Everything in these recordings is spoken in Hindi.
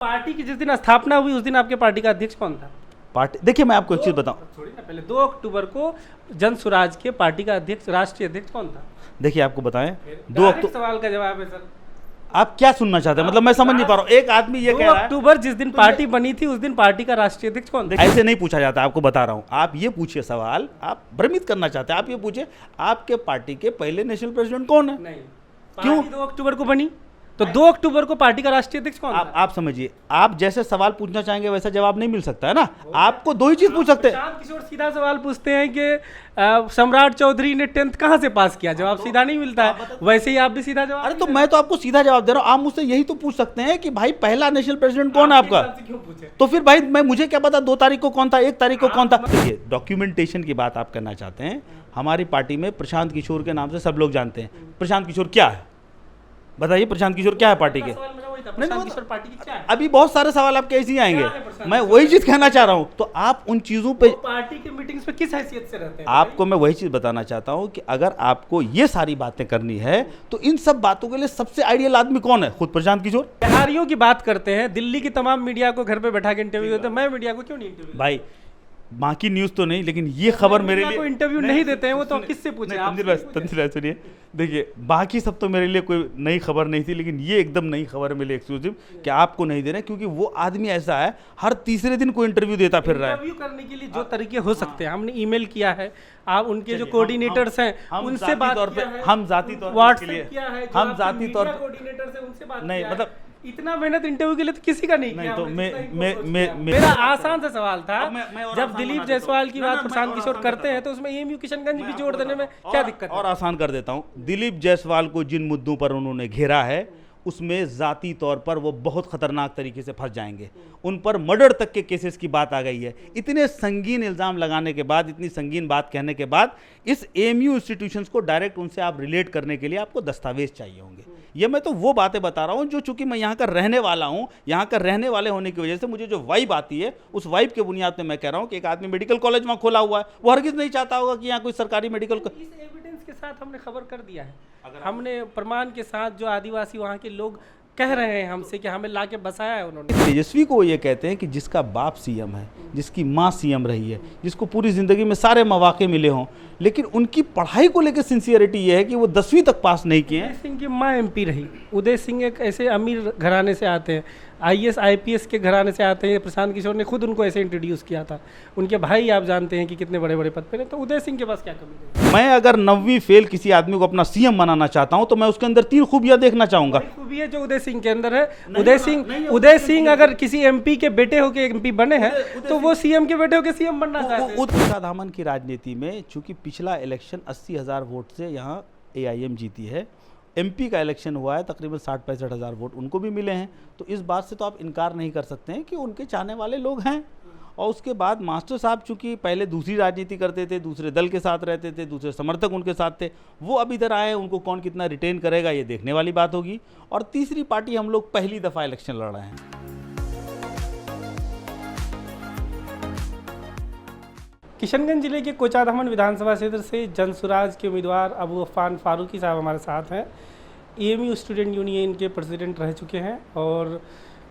पार्टी की जिस दिन स्थापना हुई उस दिन आपके पार्टी का अध्यक्ष कौन था? पार्टी, देखिए मैं आपको एक चीज़ बताऊं। छोड़िए ना, पहले 2 अक्टूबर को जन स्वराज के पार्टी का अध्यक्ष, राष्ट्रीय अध्यक्ष कौन था? देखिए आपको बताएं, 2 डायरेक्ट अक्टूबर, सवाल का जवाब है सर। आप क्या सुनना चाहते हैं? मतलब मैं समझ नहीं पा रहा हूँ। एक आदमी ये 2 कह रहा है, अक्टूबर जिस दिन पार्टी बनी थी उस दिन पार्टी का राष्ट्रीय अध्यक्ष कौन था? ऐसे नहीं पूछा जाता, आपको बता रहा हूँ। आप ये पूछिए सवाल, आप भ्रमित करना चाहते हैं। आप ये पूछिए आपके पार्टी के पहले नेशनल प्रेसिडेंट कौन है? नहीं, क्यों? पार्टी 2 अक्टूबर को बनी, तो 2 अक्टूबर को पार्टी का राष्ट्रीय अध्यक्ष कौन था? आप समझिए, आप जैसे सवाल पूछना चाहेंगे वैसा जवाब नहीं मिल सकता है ना। आपको 2 ही चीज पूछ सकते हैं। प्रशांत किशोर सीधा सवाल पूछते हैं कि सम्राट चौधरी ने 10th कहाँ से पास किया, जवाब सीधा नहीं मिलता है। वैसे ही आप भी सीधा जवाब अरे तो मैं तो आपको सीधा जवाब दे रहा हूँ। आप मुझसे यही तो पूछ सकते हैं कि भाई पहला नेशनल प्रेसिडेंट कौन है आपका? क्यों पूछे? तो फिर भाई मैं, मुझे क्या पता 2 तारीख को कौन था, 1 तारीख को कौन था? देखिए, डॉक्यूमेंटेशन की बात आप करना चाहते हैं। हमारी पार्टी में प्रशांत किशोर के नाम से सब लोग जानते हैं। प्रशांत किशोर क्या है बताइए? प्रशांत किशोर क्या है पार्टी के? प्रशांत किशोर पार्टी की क्या है? अभी बहुत सारे सवाल आपके ऐसे ही क्या है आएंगे। प्रशांत मैं किशोर? वही चीज कहना चाह रहा हूं। तो आप उन चीजों पे, वो पार्टी के मीटिंग्स में किस हैसियत से रहते हैं? आपको मैं वही चीज बताना चाहता हूं कि अगर आपको ये सारी बातें करनी है तो इन सब बातों के लिए सबसे आइडियल आदमी कौन है? खुद प्रशांत किशोर। बिहारियों की बात करते हैं, दिल्ली की तमाम मीडिया को घर पे बैठा के इंटरव्यू देते हैं, मैं मीडिया को क्यों नहीं इंटरव्यू? भाई बाकी न्यूज़ तो नहीं, लेकिन ये खबर मेरे लिए, को इंटरव्यू नहीं देते हैं, वो तो किससे पूछे? तंजीर भाई सुनिए, देखिए बाकी सब तो मेरे लिए कोई नई खबर नहीं थी, लेकिन ये एकदम नई खबर मिली एक्सक्लूसिव कि आपको नहीं दे रहे, क्योंकि वो आदमी ऐसा है हर तीसरे दिन कोई इंटरव्यू देता फिर रहा है। इंटरव्यू करने के लिए जो तरीके हो सकते हैं, हमने ईमेल किया है, आप उनके जो कोऑर्डिनेटर्स हैं उनसे बात किया है, हम जाती तौर पे व्हाट्सएप किया है, हम जाती तौर पे कोऑर्डिनेटर से उनसे बात नहीं, किया है। मतलब इतना मेहनत इंटरव्यू के लिए तो किसी का नहीं किया तो हमने, जितना इनको सोच मैं किया। मेरा आसान सा सवाल था, मैं और जब आसान दिलीप बना देता जायसवाल हूं। की ना, बात ना, मैं प्रशांत और किशोर आसान करते करता हैं तो उसमें एएमयू किशनगंज भी मैं जोड़ आपको देने में बताता क्या हूं। दिक्कत है? और आसान कर देता हूँ। दिलीप जायसवाल को जिन मुद्दों पर उन्होंने घेरा है उसमें जाती तौर पर वो बहुत खतरनाक तरीके से फंस जाएंगे। उन पर मर्डर तक के केसेस की बात आ गई है। इतने संगीन इल्ज़ाम लगाने के बाद, इतनी संगीन बात कहने के बाद, इस एएमयू इंस्टीट्यूशंस को डायरेक्ट उनसे आप रिलेट करने के लिए आपको दस्तावेज चाहिए होंगे। ये मैं तो वो बातें बता रहा हूँ जो, चूंकि मैं यहाँ का रहने वाला हूँ, यहाँ का रहने वाले होने की वजह से मुझे जो वाइब आती है उस वाइब के बुनियाद पर मैं कह रहा हूँ कि एक आदमी मेडिकल कॉलेज वहाँ खोला हुआ है, वो हरगिज़ नहीं चाहता होगा कि यहाँ कोई सरकारी मेडिकल। इस एविडेंस के साथ हमने खबर कर दिया है, हमने प्रमाण के साथ, जो आदिवासी वहाँ के लोग कह रहे हैं हमसे कि हमें लाके बसाया है उन्होंने। तेजस्वी को ये कहते हैं कि जिसका बाप सीएम है, जिसकी माँ सीएम रही है, जिसको पूरी ज़िंदगी में सारे मौके मिले हों, लेकिन उनकी पढ़ाई को लेकर सिंसियरिटी ये है कि वो 10वीं तक पास नहीं किए हैं। उदय सिंह की माँ एमपी रही। उदय सिंह एक ऐसे अमीर घराने से आते हैं, आईएएस आईपीएस के घराने से आते हैं। प्रशांत किशोर ने खुद उनको ऐसे इंट्रोड्यूस किया था। उनके भाई आप जानते हैं कि कितने बड़े बड़े पद पे हैं, तो उदय सिंह के पास क्या कमी है? मैं अगर 9वीं फेल किसी आदमी को अपना सीएम बनाना चाहता हूं तो मैं उसके अंदर 3 खूबियां देखना चाहूंगा। खूबी है जो उदय सिंह के अंदर है। उदय सिंह अगर किसी एमपी के बेटे होके एमपी बने हैं तो वो सीएम के बेटे होके सीएम बनना चाहते हैं। उत्तरा धामन की राजनीति में चूंकि पिछला इलेक्शन 80,000 वोट से यहाँ एआईएम जीती है, एमपी का इलेक्शन हुआ है तकरीबन 60-65 हज़ार वोट उनको भी मिले हैं, तो इस बात से तो आप इनकार नहीं कर सकते हैं कि उनके चाहने वाले लोग हैं। और उसके बाद मास्टर साहब चूंकि पहले दूसरी राजनीति करते थे, दूसरे दल के साथ रहते थे, दूसरे समर्थक उनके साथ थे, वो अब इधर आए, उनको कौन कितना रिटेन करेगा ये देखने वाली बात होगी। और तीसरी पार्टी हम लोग पहली दफ़ा इलेक्शन लड़ रहे हैं। किशनगंज जिले के कोचाधामन विधानसभा क्षेत्र से जनसुराज के उम्मीदवार अबू अफान फारूकी साहब हमारे साथ हैं। एएमयू स्टूडेंट यूनियन के प्रेसिडेंट रह चुके हैं और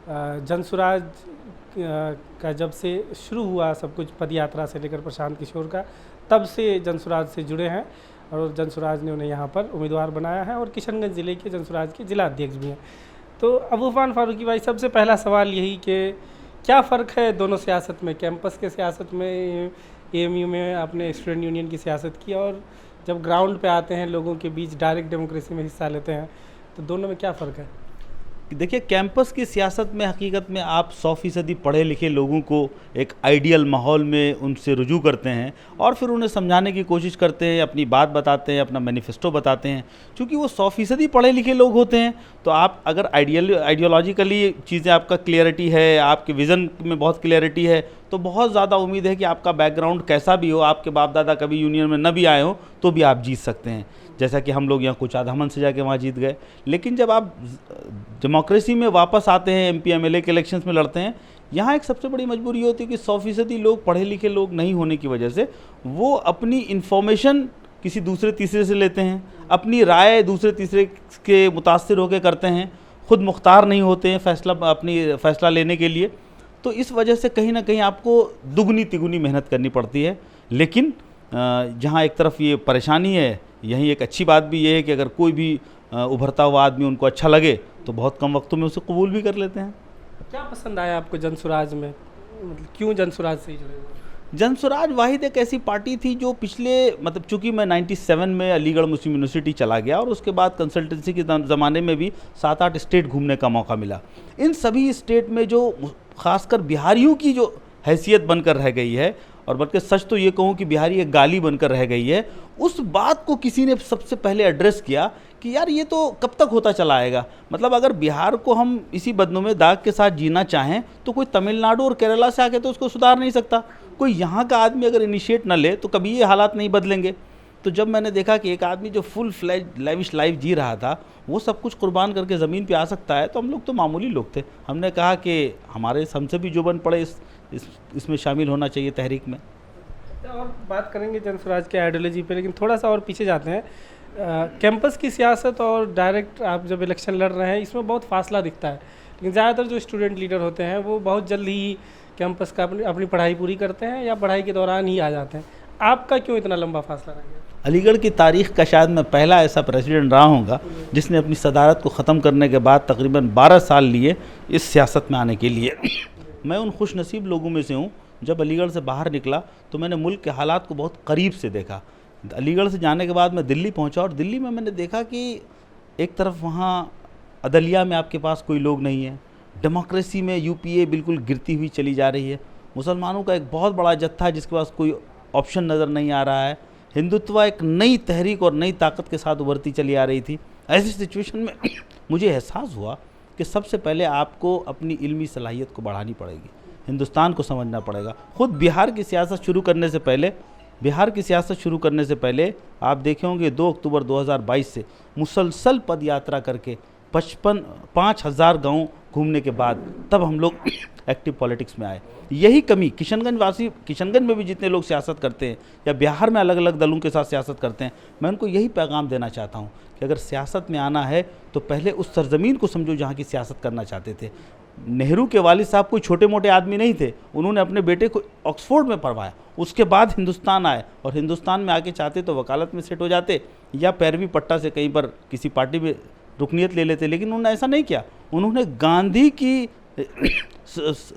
जनसुराज का जब से शुरू हुआ सब कुछ, पद यात्रा से लेकर प्रशांत किशोर का, तब से जनसुराज से जुड़े हैं और जनसुराज ने उन्हें यहाँ पर उम्मीदवार बनाया है और किशनगंज ज़िले के जनसुराज के जिला अध्यक्ष भी हैं। तो अबू अफान फारूकी भाई, सबसे पहला सवाल यही कि क्या फ़र्क है दोनों सियासत में, कैंपस के सियासत में, एएमयू में आपने स्टूडेंट यूनियन की सियासत की, और जब ग्राउंड पे आते हैं लोगों के बीच डायरेक्ट डेमोक्रेसी में हिस्सा लेते हैं, तो दोनों में क्या फ़र्क है? देखिए, कैंपस की सियासत में हकीकत में आप 100% पढ़े लिखे लोगों को एक आइडियल माहौल में उनसे रुजू करते हैं और फिर उन्हें समझाने की कोशिश करते हैं, अपनी बात बताते हैं, अपना मैनिफेस्टो बताते हैं। क्योंकि वो 100% पढ़े लिखे लोग होते हैं, तो आप अगर आइडियोलॉजिकली चीज़ें, आपका क्लियरिटी है, आपके विज़न में बहुत क्लियरिटी है, तो बहुत ज़्यादा उम्मीद है कि आपका बैकग्राउंड कैसा भी हो, आपके बाप दादा कभी यूनियन में न भी आए हो तो भी आप जीत सकते हैं। जैसा कि हम लोग यहाँ कोचाधामन से जाके वहाँ जीत गए। लेकिन जब आप डेमोक्रेसी में वापस आते हैं, एमपी एमएलए के इलेक्शंस में लड़ते हैं, यहाँ एक सबसे बड़ी मजबूरी होती है कि 100% लोग पढ़े लिखे लोग नहीं होने की वजह से वो अपनी इन्फॉर्मेशन किसी दूसरे तीसरे से लेते हैं, अपनी राय दूसरे तीसरे के मुतासिर होकर करते हैं, खुद मुख्तार नहीं होते हैं फैसला लेने के लिए। तो इस वजह से कहीं ना कहीं आपको दुगनी तिगुनी मेहनत करनी पड़ती है। लेकिन जहाँ एक तरफ ये परेशानी है, यहीं एक अच्छी बात भी ये है कि अगर कोई भी उभरता हुआ आदमी उनको अच्छा लगे तो बहुत कम वक्तों में उसे कबूल भी कर लेते हैं। क्या पसंद आया आपको जनसुराज में, मतलब क्यों जनसुराज से ही जुड़े हुए? जनसुराज वाहिद एक ऐसी पार्टी थी जो पिछले चूँकि मैं 97 में अलीगढ़ मुस्लिम यूनिवर्सिटी चला गया और उसके बाद कंसल्टेंसी के ज़माने में भी 7-8 स्टेट घूमने का मौका मिला। इन सभी स्टेट में जो खासकर बिहारियों की जो हैसियत बनकर रह गई है, और बल्कि सच तो ये कहूँ कि बिहारी एक गाली बनकर रह गई है, उस बात को किसी ने सबसे पहले एड्रेस किया कि यार ये तो कब तक होता चला आएगा। मतलब अगर बिहार को हम इसी बदनुमे दाग के साथ जीना चाहें तो कोई तमिलनाडु और केरला से आके तो उसको सुधार नहीं सकता। कोई यहाँ का आदमी अगर इनिशिएट न ले तो कभी ये हालात नहीं बदलेंगे। तो जब मैंने देखा कि एक आदमी जो फुल फ्लैज लेविश लाइफ जी रहा था वो सब कुछ कुर्बान करके ज़मीन पे आ सकता है, तो हम लोग तो मामूली लोग थे। हमने कहा कि हमसे भी जो बन पड़े इसमें शामिल होना चाहिए तहरीक में। और बात करेंगे जनसुराज के आइडियोलॉजी पे, लेकिन थोड़ा सा और पीछे जाते हैं। कैंपस की सियासत और डायरेक्ट आप जब इलेक्शन लड़ रहे हैं इसमें बहुत फासला दिखता है, लेकिन ज़्यादातर जो स्टूडेंट लीडर होते हैं वो बहुत जल्द ही कैंपस का अपनी पढ़ाई पूरी करते हैं या पढ़ाई के दौरान ही आ जाते हैं। आपका क्यों इतना लंबा फासला रह गया? अलीगढ़ की तारीख़ का शायद मैं पहला ऐसा प्रेसिडेंट रहा हूँगा जिसने अपनी सदारत को ख़त्म करने के बाद तकरीबन 12 साल लिए इस सियासत में आने के लिए। मैं उन खुशनसीब लोगों में से हूँ। जब अलीगढ़ से बाहर निकला तो मैंने मुल्क के हालात को बहुत करीब से देखा। अलीगढ़ से जाने के बाद मैं दिल्ली पहुँचा और दिल्ली में मैंने देखा कि एक तरफ वहाँ अदलिया में आपके पास कोई लोग नहीं है, डेमोक्रेसी में यूपीए बिल्कुल गिरती हुई चली जा रही है, मुसलमानों का एक बहुत बड़ा जत्था है जिसके पास कोई ऑप्शन नज़र नहीं आ रहा है, हिंदुत्व एक नई तहरीक और नई ताकत के साथ उभरती चली आ रही थी। ऐसी सिचुएशन में मुझे एहसास हुआ कि सबसे पहले आपको अपनी इल्मी सलाहियत को बढ़ानी पड़ेगी, हिंदुस्तान को समझना पड़ेगा। ख़ुद बिहार की सियासत शुरू करने से पहले आप देखे होंगे 2 अक्टूबर 2022 से मुसलसल पद यात्रा करके 5,000 गाँव घूमने के बाद तब हम लोग एक्टिव पॉलिटिक्स में आए। यही कमी किशनगंज में भी जितने लोग सियासत करते हैं या बिहार में अलग अलग दलों के साथ सियासत करते हैं, मैं उनको यही पैगाम देना चाहता हूँ कि अगर सियासत में आना है तो पहले उस सरजमीन को समझो जहाँ की सियासत करना चाहते थे। नेहरू के वालिद साहब कोई छोटे मोटे आदमी नहीं थे, उन्होंने अपने बेटे को ऑक्सफोर्ड में पढ़वाया, उसके बाद हिंदुस्तान आए और हिंदुस्तान में आके चाहते तो वकालत में सेट हो जाते या पैरवी पट्टा से कहीं पर किसी पार्टी में रुकनीत ले लेते, लेकिन उन्होंने ऐसा नहीं किया। उन्होंने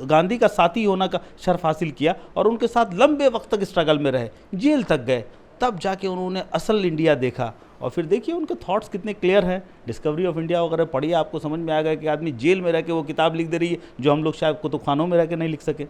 गांधी का साथी होने का शर्फ हासिल किया और उनके साथ लंबे वक्त तक स्ट्रगल में रहे, जेल तक गए, तब जाके उन्होंने असल इंडिया देखा। और फिर देखिए उनके थॉट्स कितने क्लियर हैं। डिस्कवरी ऑफ इंडिया वगैरह पढ़िए, आपको समझ में आएगा कि आदमी जेल में रह के वो किताब लिख दे रही है जो हम लोग शायद कुतुबखानों में रह के नहीं लिख सके।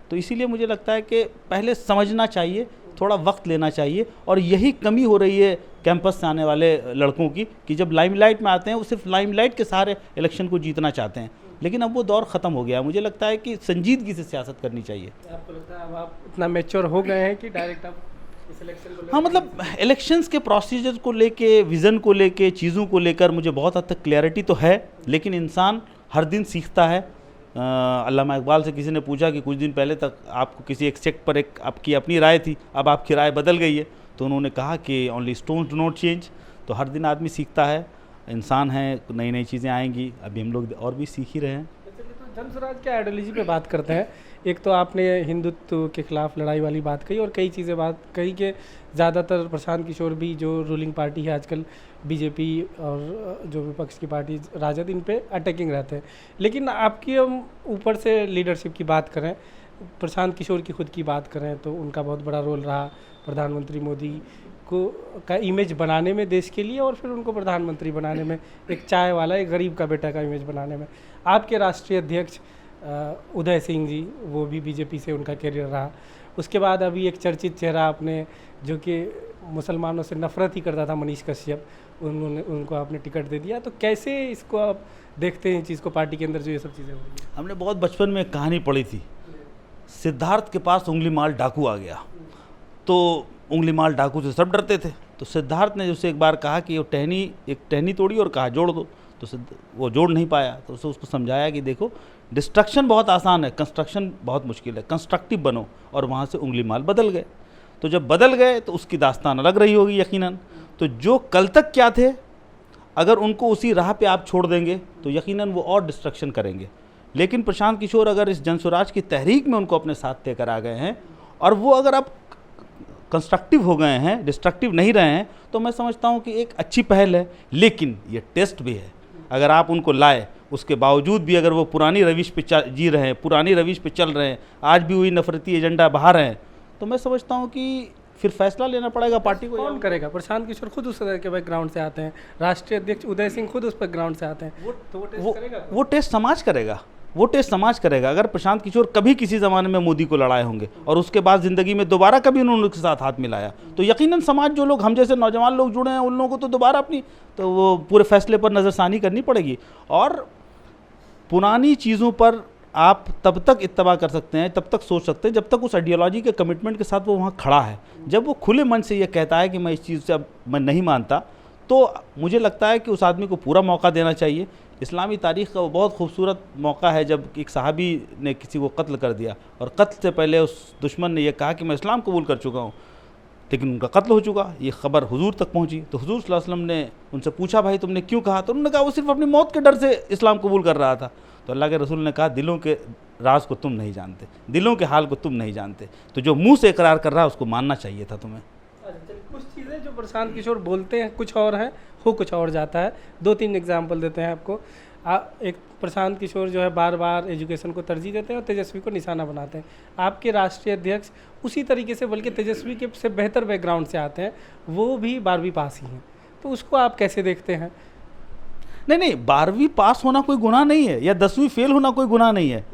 तो इसीलिए मुझे लगता है कि पहले समझना चाहिए, थोड़ा वक्त लेना चाहिए। और यही कमी हो रही है कैंपस से आने वाले लड़कों की कि जब लाइमलाइट में आते हैं वो सिर्फ लाइमलाइट के सहारे इलेक्शन को जीतना चाहते हैं, लेकिन अब वो दौर ख़त्म हो गया। मुझे लगता है कि संजीदगी से सियासत करनी चाहिए। आपको लगता है अब आप इतना मैच्योर हो गए हैं कि डायरेक्ट आप इस इलेक्शन को? हाँ, मतलब इलेक्शंस के प्रोसीजर को लेके, विज़न को लेके, चीज़ों को लेकर मुझे बहुत हद तक क्लैरिटी तो है, लेकिन इंसान हर दिन सीखता है। अल्लामा इकबाल से किसी ने पूछा कि कुछ दिन पहले तक आपको किसी एक सेक्ट पर एक आपकी अपनी राय थी, अब आपकी राय बदल गई है, तो उन्होंने कहा कि only stones do not change. तो हर दिन आदमी सीखता है, इंसान है, नई नई चीज़ें आएंगी, अभी हम लोग और भी सीख ही रहे हैं। तो जनसुराज के आइडियोलॉजी पे बात करते हैं। एक तो आपने हिंदुत्व के खिलाफ लड़ाई वाली बात कही और कई चीज़ें बात कही कि ज़्यादातर प्रशांत किशोर भी जो रूलिंग पार्टी है आजकल बीजेपी और जो विपक्ष की पार्टी राजद, इन पे अटैकिंग रहते हैं। लेकिन आपकी हम ऊपर से लीडरशिप की बात करें, प्रशांत किशोर की खुद की बात करें तो उनका बहुत बड़ा रोल रहा प्रधानमंत्री मोदी को का इमेज बनाने में देश के लिए, और फिर उनको प्रधानमंत्री बनाने में, एक चाय वाला, एक गरीब का बेटा का इमेज बनाने में। आपके राष्ट्रीय अध्यक्ष उदय सिंह जी, वो भी बीजेपी से उनका करियर रहा। उसके बाद अभी एक चर्चित चेहरा आपने, जो कि मुसलमानों से नफरत ही करता था, मनीष कश्यप, उनको आपने टिकट दे दिया। तो कैसे इसको आप देखते हैं चीज़ को, पार्टी के अंदर जो ये सब चीज़ें हो रही हैं? हमने बहुत बचपन में एक कहानी पढ़ी थी, सिद्धार्थ के पास उंगली माल डाकू आ गया, तो उंगली माल डाकू से सब डरते थे। तो सिद्धार्थ ने उससे एक बार कहा कि वो एक टहनी तोड़ी और कहा जोड़ दो, तो वो जोड़ नहीं पाया। तो उसको समझाया कि देखो, डिस्ट्रक्शन बहुत आसान है, कंस्ट्रक्शन बहुत मुश्किल है, कंस्ट्रक्टिव बनो। और वहाँ से उंगली माल बदल गए। तो जब बदल गए तो उसकी दास्तान अलग रही होगी यकीनन। तो जो कल तक क्या थे, अगर उनको उसी राह पे आप छोड़ देंगे तो यकीनन वो और डिस्ट्रक्शन करेंगे। लेकिन प्रशांत किशोर अगर इस जनसुराज की तहरीक में उनको अपने साथ लेकर आ गए हैं और वो अगर आप कंस्ट्रक्टिव हो गए हैं, डिस्ट्रक्टिव नहीं रहे हैं, तो मैं समझता हूं कि एक अच्छी पहल है। लेकिन ये टेस्ट भी है, अगर आप उनको लाए उसके बावजूद भी अगर वो पुरानी रविश पे जी रहे हैं, पुरानी रविश पे चल रहे हैं, आज भी वही नफरती एजेंडा बहा रहे हैं, तो मैं समझता हूं कि फिर फैसला लेना पड़ेगा पार्टी को। कौन करेगा? प्रशांत किशोर खुद उस तरह के बैकग्राउंड से आते हैं, राष्ट्रीय अध्यक्ष उदय सिंह खुद उस बैकग्राउंड से आते हैं, वो टेस्ट समाज करेगा, वो टेस्ट समाज करेगा। अगर प्रशांत किशोर कभी किसी ज़माने में मोदी को लड़ाए होंगे और उसके बाद ज़िंदगी में दोबारा कभी उन्होंने उनके साथ हाथ मिलाया, तो यकीनन समाज, जो लोग हम जैसे नौजवान लोग जुड़े हैं, उन लोगों को तो दोबारा अपनी तो वो पूरे फैसले पर नज़रसानी करनी पड़ेगी। और पुरानी चीज़ों पर आप तब तक इत्तबा कर सकते हैं, तब तक सोच सकते हैं, जब तक उस आइडियोलॉजी के कमिटमेंट के साथ वो वहाँ खड़ा है। जब वो खुले मन से ये कहता है कि मैं इस चीज़ से अब मैं नहीं मानता, तो मुझे लगता है कि उस आदमी को पूरा मौका देना चाहिए। इस्लामी तारीख़ का वो बहुत खूबसूरत मौका है जब एक सहाबी ने किसी को कत्ल कर दिया और कत्ल से पहले उस दुश्मन ने यह कहा कि मैं इस्लाम कबूल कर चुका हूँ, लेकिन उनका कत्ल हो चुका। ये ख़बर हुजूर तक पहुँची तो हुजूर सल्लल्लाहु अलैहि वसल्लम ने उनसे पूछा, भाई तुमने क्यों कहा? तो उन्होंने कहा वो सिर्फ अपनी मौत के डर से इस्लाम कबूल कर रहा था। तो अल्लाह के रसूल ने कहा, दिलों के राज को तुम नहीं जानते, दिलों के हाल को तुम नहीं जानते, तो जो मुँह से इकरार कर रहा है उसको मानना चाहिए था तुम्हें। कुछ चीज़ें जो प्रशांत किशोर बोलते हैं कुछ और हैं, हो कुछ और जाता है। 2-3 एग्जाम्पल देते हैं आपको। एक प्रशांत किशोर जो है बार बार एजुकेशन को तरजीह देते हैं और तेजस्वी को निशाना बनाते हैं। आपके राष्ट्रीय अध्यक्ष उसी तरीके से, बल्कि तेजस्वी के से बेहतर बैकग्राउंड से आते हैं, वो भी 12वीं पास ही हैं, तो उसको आप कैसे देखते हैं? नहीं, 12वीं पास होना कोई गुनाह नहीं है, या 10वीं फेल होना कोई गुनाह नहीं है।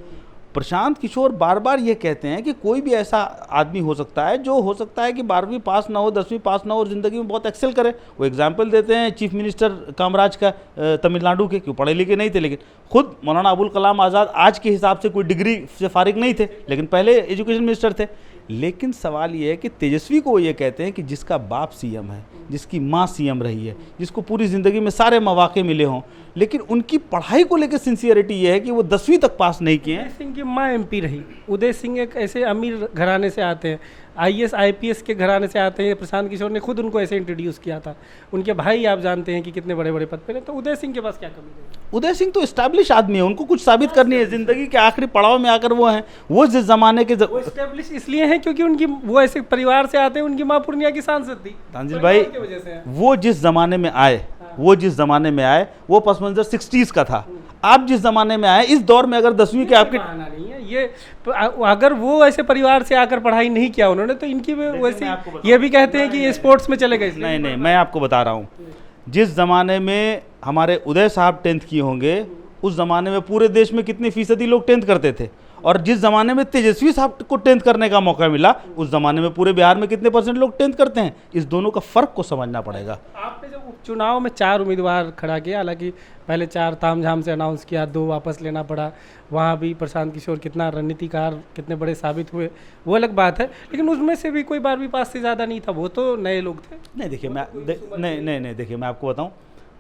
प्रशांत किशोर बार बार ये कहते हैं कि कोई भी ऐसा आदमी हो सकता है जो हो सकता है कि 12वीं पास ना हो, 10वीं पास ना हो और ज़िंदगी में बहुत एक्सेल करे। वो एग्जाम्पल देते हैं चीफ मिनिस्टर कामराज का तमिलनाडु के, क्यों पढ़े लिखे नहीं थे, लेकिन खुद मौलाना अबुल कलाम आज़ाद आज के हिसाब से कोई डिग्री से फारिग नहीं थे, लेकिन पहले एजुकेशन मिनिस्टर थे। लेकिन सवाल ये है कि तेजस्वी को ये कहते हैं कि जिसका बाप सीएम है, जिसकी माँ सीएम रही है, जिसको पूरी ज़िंदगी में सारे मौके मिले हों, लेकिन उनकी पढ़ाई को लेकर सिंसियरिटी ये है कि वो 10वीं तक पास नहीं किए हैं। उदय सिंह की माँ एमपी रही। उदय सिंह एक ऐसे अमीर घराने से आते हैं, आईएएस आईपीएस के घराने से आते हैं। प्रशांत किशोर ने खुद उनको ऐसे इंट्रोड्यूस किया था। उनके भाई आप जानते हैं कि कितने बड़े बड़े पद पे हैं, तो उदय सिंह के पास क्या कमी है? उदय सिंह तो एस्टैब्लिश आदमी है, उनको कुछ साबित करनी है, ज़िंदगी के आखिरी पड़ाव में आकर वो हैं। वो जिस ज़माने के वो एस्टैब्लिश इसलिए हैं क्योंकि उनकी वो ऐसे परिवार से आते हैं, उनकी माँ पूर्णिया की सांसद थी। तांजिल भाई, वो जिस ज़माने में आए, वो पस मंजर 60s का था। आप जिस ज़माने में आए, इस दौर में अगर 10वीं के आपके नहीं है ये, अगर वो ऐसे परिवार से आकर पढ़ाई नहीं किया उन्होंने, तो इनकी वैसे ये भी कहते हैं कि ये स्पोर्ट्स में चले गए। नहीं, मैं आपको बता रहा हूँ, जिस ज़माने में हमारे उदय साहब 10th किए होंगे, उस ज़माने में पूरे देश में कितनी फीसदी लोग 10th करते थे, और जिस ज़माने में तेजस्वी साहब को 10th करने का मौका मिला, उस ज़माने में पूरे बिहार में कितने % लोग 10th करते हैं। इस दोनों का फ़र्क को समझना पड़ेगा। आपने जब उपचुनाव में 4 उम्मीदवार खड़ा किया, हालांकि पहले 4 तामझाम से अनाउंस किया, 2 वापस लेना पड़ा, वहाँ भी प्रशांत किशोर कितना रणनीतिकार, कितने बड़े साबित हुए, वो अलग बात है। लेकिन उसमें से भी कोई 12वीं पास से ज़्यादा नहीं था, वो तो नए लोग थे। नहीं देखिए, देखिए मैं आपको बताऊँ,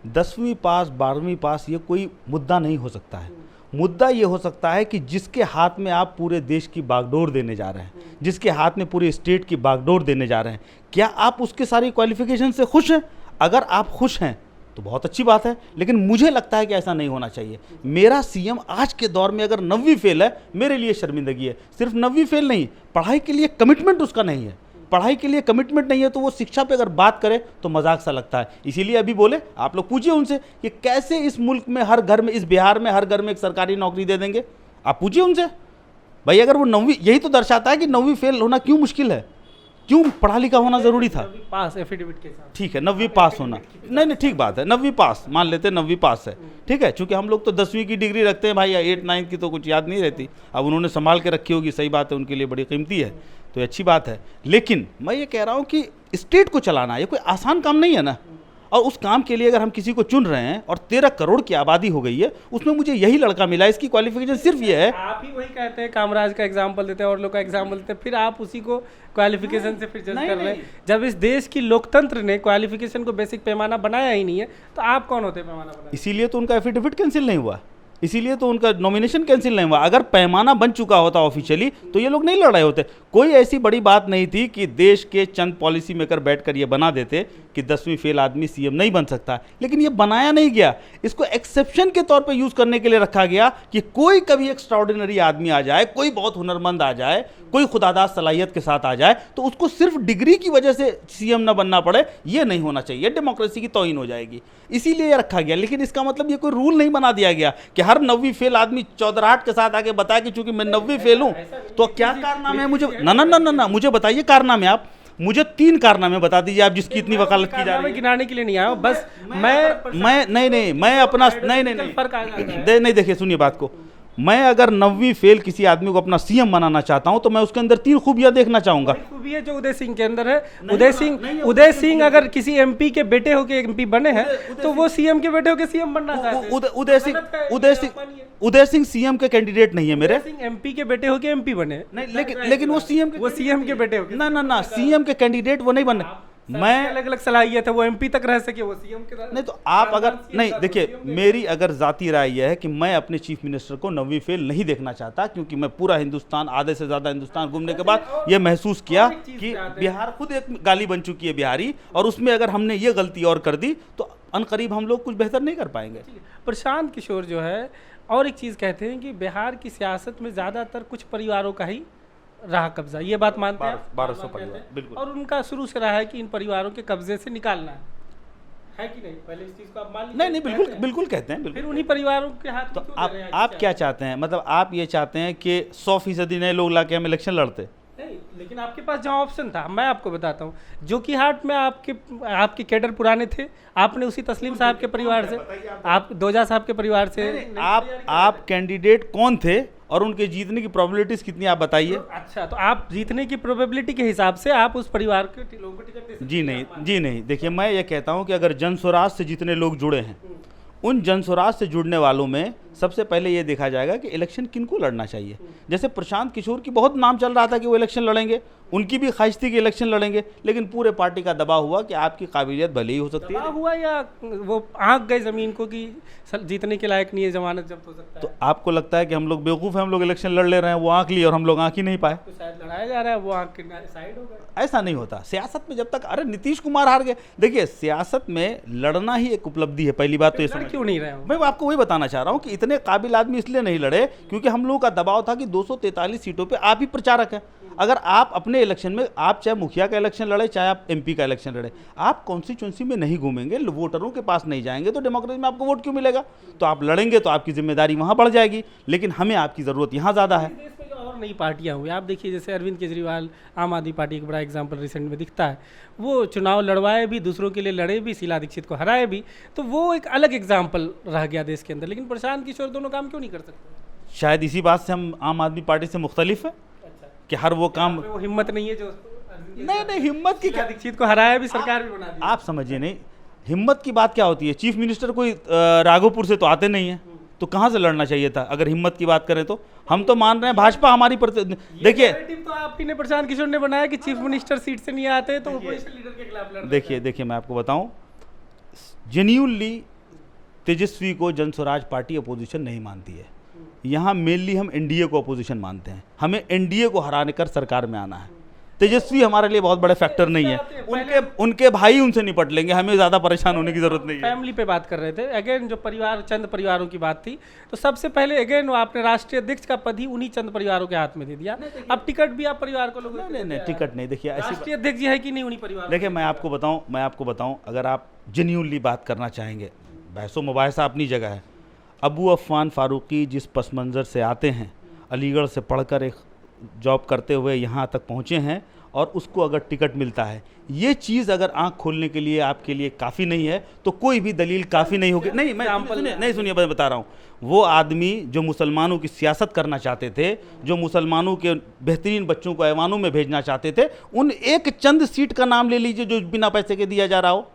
10वीं पास 12वीं पास ये कोई मुद्दा नहीं हो सकता है। मुद्दा ये हो सकता है कि जिसके हाथ में आप पूरे देश की बागडोर देने जा रहे हैं, जिसके हाथ में पूरे स्टेट की बागडोर देने जा रहे हैं, क्या आप उसके सारी क्वालिफिकेशन से खुश हैं? अगर आप खुश हैं तो बहुत अच्छी बात है, लेकिन मुझे लगता है कि ऐसा नहीं होना चाहिए। मेरा सीएम आज के दौर में अगर 9वीं फेल है, मेरे लिए शर्मिंदगी है। सिर्फ 9वीं फेल नहीं, पढ़ाई के लिए कमिटमेंट उसका नहीं है। पढ़ाई के लिए कमिटमेंट नहीं है तो वो शिक्षा पे अगर बात करे तो मजाक सा लगता है। इसीलिए अभी बोले, आप लोग पूछिए उनसे कि कैसे इस मुल्क में हर घर में, इस बिहार में हर घर में एक सरकारी नौकरी दे देंगे। आप पूछिए उनसे भाई, अगर वो 9वीं, यही तो दर्शाता है कि 9वीं फेल होना क्यों मुश्किल है, क्यों पढ़ा लिखा होना ज़रूरी था। पास एफिडेविट के साथ ठीक है, 9वीं पास होना, नहीं ठीक बात है, 9वीं पास मान लेते हैं, 9वीं पास है, ठीक है। चूंकि हम लोग तो 10वीं की डिग्री रखते हैं भाई, 8 9 की तो कुछ याद नहीं रहती। अब उन्होंने संभाल के रखी होगी, सही बात है, उनके लिए बड़ी कीमती है, तो अच्छी बात है। लेकिन मैं ये कह रहा हूँ कि स्टेट को चलाना ये कोई आसान काम नहीं है ना, और उस काम के लिए अगर हम किसी को चुन रहे हैं और 13 करोड़ की आबादी हो गई है, उसमें मुझे यही लड़का मिला, इसकी क्वालिफिकेशन सिर्फ ये है। आप ही वही कहते हैं, कामराज का एग्जाम्पल देते हैं और लोग का एग्जाम्पल देते हैं, फिर आप उसी को क्वालिफिकेशन से फिर जज कर रहे हैं। जब इस देश की लोकतंत्र ने क्वालिफिकेशन को बेसिक पैमाना बनाया ही नहीं है, तो आप कौन होते हैं पैमाना बनाने? इसीलिए तो उनका एफिडेविट कैंसिल नहीं हुआ, इसीलिए तो उनका नॉमिनेशन कैंसिल नहीं हुआ। अगर पैमाना बन चुका होता ऑफिशियली तो ये लोग नहीं लड़ रहे होते। कोई ऐसी बड़ी बात नहीं थी कि देश के चंद पॉलिसी मेकर बैठकर ये बना देते कि 10वीं फेल आदमी सीएम नहीं बन सकता, लेकिन ये बनाया नहीं गया। इसको एक्सेप्शन के तौर पे यूज़ करने के लिए रखा गया कि कोई कभी एक्स्ट्राऑर्डिनरी आदमी आ जाए, कोई बहुत हुनरमंद आ जाए, कोई खुदादार सलाहियत के साथ आ जाए तो उसको सिर्फ डिग्री की वजह से सीएम ना बनना पड़े। ये नहीं होना चाहिए, डेमोक्रेसी की तौहीन हो जाएगी, इसीलिए ये रखा गया। लेकिन इसका मतलब ये कोई रूल नहीं बना दिया गया कि हर 9वीं फेल आदमी चौधराहट के साथ आके बताया कि चूंकि मैं 9वीं फेल हूं तो क्या कारनामे है मुझे ना ना ना ना ना मुझे बताइए कारनामे। आप मुझे 3 कारनामे बता दीजिए आप जिसकी इतनी वकालत की जा रही है। गिनाने के लिए नहीं आया हूं, बस मैं नहीं मैं अपना नहीं देखिए सुनिए बात को। मैं अगर 9वीं फेल किसी आदमी को अपना सीएम बनाना चाहता हूं तो मैं उसके अंदर 3 खूबियां देखना चाहूंगा। खूबी है जो उदय सिंह के अंदर है। उदय सिंह अगर किसी एमपी के बेटे होके एमपी बने हैं तो वो सीएम के बेटे होके सीएम बनना चाहते हैं। उदय सिंह सीएम के कैंडिडेट नहीं है मेरे। एमपी के बेटे होके एमपी बने नहीं, लेकिन वो सीएम के बेटे होके ना सीएम के कैंडिडेट वो नहीं बने। मैं अलग अलग सलाहियत है, वो एमपी तक रह सके, वो सीएम के नहीं तो आप अगर नहीं देखिए, मेरी अगर जाती राय यह है कि मैं अपने चीफ मिनिस्टर को 9वीं फेल नहीं देखना चाहता, क्योंकि मैं पूरा हिंदुस्तान, आधे से ज्यादा हिंदुस्तान घूमने के बाद यह महसूस किया कि बिहार खुद एक गाली बन चुकी है बिहारी, और उसमें अगर हमने ये गलती और कर दी तो अनकरीब हम लोग कुछ बेहतर नहीं कर पाएंगे। प्रशांत किशोर जो है और एक चीज़ कहते हैं कि बिहार की सियासत में ज़्यादातर कुछ परिवारों का ही रहा कब्जा, ये बात मानते हैं? 1200 परिवार, बिल्कुल। और उनका शुरू से रहा है कि इन परिवारों के कब्जे से निकालना है कि नहीं? पहले इस चीज़ को आप मान लीजिए। नहीं बिल्कुल कहते हैं, बिल्कुल। फिर उन्हीं परिवारों के हाथ तो आप क्या चाहते हैं? मतलब आप ये चाहते हैं कि 100% नए लोग लाके हम इलेक्शन लड़ते? नहीं, लेकिन आपके पास जहाँ ऑप्शन था, मैं आपको बताता हूँ, जो कि हाट में आपके कैडर पुराने थे, आपने उसी तस्लीम साहब के परिवार से, आप दोजा साहब के परिवार से, आप कैंडिडेट कौन थे और उनके जीतने की प्रोबेबिलिटीज कितनी आप बताइए। अच्छा, तो आप जीतने की प्रोबेबिलिटी के हिसाब से आप उस परिवार के लोगों को टिकट दे सकते? जी नहीं, देखिए मैं ये कहता हूँ कि अगर जन स्वराज से जितने लोग जुड़े हैं, उन जन स्वराज से जुड़ने वालों में सबसे पहले ये देखा जाएगा कि इलेक्शन किनको लड़ना चाहिए। जैसे प्रशांत किशोर की बहुत नाम चल रहा था कि वो इलेक्शन लड़ेंगे, उनकी भी ख्वाहिश थी कि इलेक्शन लड़ेंगे, लेकिन पूरे पार्टी का दबाव हुआ कि आपकी काबिलियत भले ही हो सकती है, हुआ या वो आंक गए जमीन को कि जीतने के लायक नहीं है, जमानत जब्त हो सकता है। तो आपको लगता है कि हम लोग बेवकूफ़ हैं, हम लोग इलेक्शन लड़ ले रहे हैं, वो आंक लिए और हम लोग आंक ही नहीं पाए, तो शायद लड़ाया जा रहा है, वो आंक साइड हो गया। ऐसा नहीं होता सियासत में। जब तक अरे नीतीश कुमार हार गए, देखिए सियासत में लड़ना ही एक उपलब्धि है, पहली बात तो ये क्यों नहीं रहे? मैं आपको वही बताना चाह रहा हूँ कि इतने काबिल आदमी इसलिए नहीं लड़े क्योंकि हम लोगों का दबाव था कि 243 सीटों पे आप ही प्रचारक हैं। अगर आप अपने इलेक्शन में, आप चाहे मुखिया का इलेक्शन लड़े, चाहे आप एमपी का इलेक्शन लड़े, आप कॉन्स्टिट्यूंसी में नहीं घूमेंगे, वोटरों के पास नहीं जाएंगे, तो डेमोक्रेसी में आपको वोट क्यों मिलेगा? तो आप लड़ेंगे तो आपकी जिम्मेदारी वहाँ बढ़ जाएगी, लेकिन हमें आपकी ज़रूरत यहाँ ज़्यादा है। देश में जो और नई पार्टियाँ हुई, आप देखिए जैसे अरविंद केजरीवाल, आम आदमी पार्टी एक बड़ा एग्जाम्पल रिसेंट में दिखता है, वो चुनाव लड़वाए भी, दूसरों के लिए लड़े भी, शीला दीक्षित को हराए भी, तो वो एक अलग एग्जाम्पल रह गया देश के अंदर। लेकिन प्रशांत किशोर दोनों काम क्यों नहीं कर सकते? शायद इसी बात से हम आम आदमी पार्टी से मुख्तलिफ है कि हर वो काम, वो हिम्मत नहीं है जो नहीं हिम्मत की क्या, दीक्षित को हराया भी, सरकार भी बना दी। आप समझिए नहीं, हिम्मत की बात क्या होती है? चीफ मिनिस्टर कोई राघोपुर से तो आते नहीं है, तो कहाँ से लड़ना चाहिए था? अगर हिम्मत की बात करें तो हम तो मान रहे हैं भाजपा हमारी देखिए, तो आप ही ने, प्रशांत किशोर ने बनाया कि चीफ मिनिस्टर सीट से नहीं आते तो अपोजिशन लीडर के खिलाफ लड़। देखिए मैं आपको बताऊं, जेन्युइनली तेजस्वी को जन स्वराज पार्टी अपोजिशन नहीं मानती है। यहाँ मेनली हम एनडीए को अपोजिशन मानते हैं, हमें एनडीए को हराने कर सरकार में आना है। तेजस्वी हमारे लिए बहुत बड़े फैक्टर नहीं है, उनके भाई उनसे निपट लेंगे, हमें ज़्यादा परेशान होने की जरूरत नहीं है। फैमिली पे बात कर रहे थे, अगेन जो परिवार, चंद परिवारों की बात थी, तो सबसे पहले अगेन आपने राष्ट्रीय अध्यक्ष का पद ही उन्हीं चंद परिवारों के हाथ में दे दिया। अब टिकट भी आप परिवार को लोग नहीं टिकट नहीं, देखिए राष्ट्रीय अध्यक्ष जी है कि नहीं उन्हीं परिवार। देखिए मैं आपको बताऊँ अगर आप जेन्युइनली बात करना चाहेंगे, बहसो मुबाहिसा अपनी जगह है। अबू अफ़ान फ़ारूकी जिस पस मंज़र से आते हैं, अलीगढ़ से पढ़कर एक जॉब करते हुए यहाँ तक पहुँचे हैं, और उसको अगर टिकट मिलता है, ये चीज़ अगर आंख खोलने के लिए आपके लिए काफ़ी नहीं है तो कोई भी दलील काफ़ी नहीं होगी। नहीं सुनिए मैं बता रहा हूँ, वो आदमी जो मुसलमानों की सियासत करना चाहते थे, जो मुसलमानों के बेहतरीन बच्चों को ऐवानों में भेजना चाहते थे, उन एक चंद सीट का नाम ले लीजिए जो बिना पैसे के दिया जा रहा हो,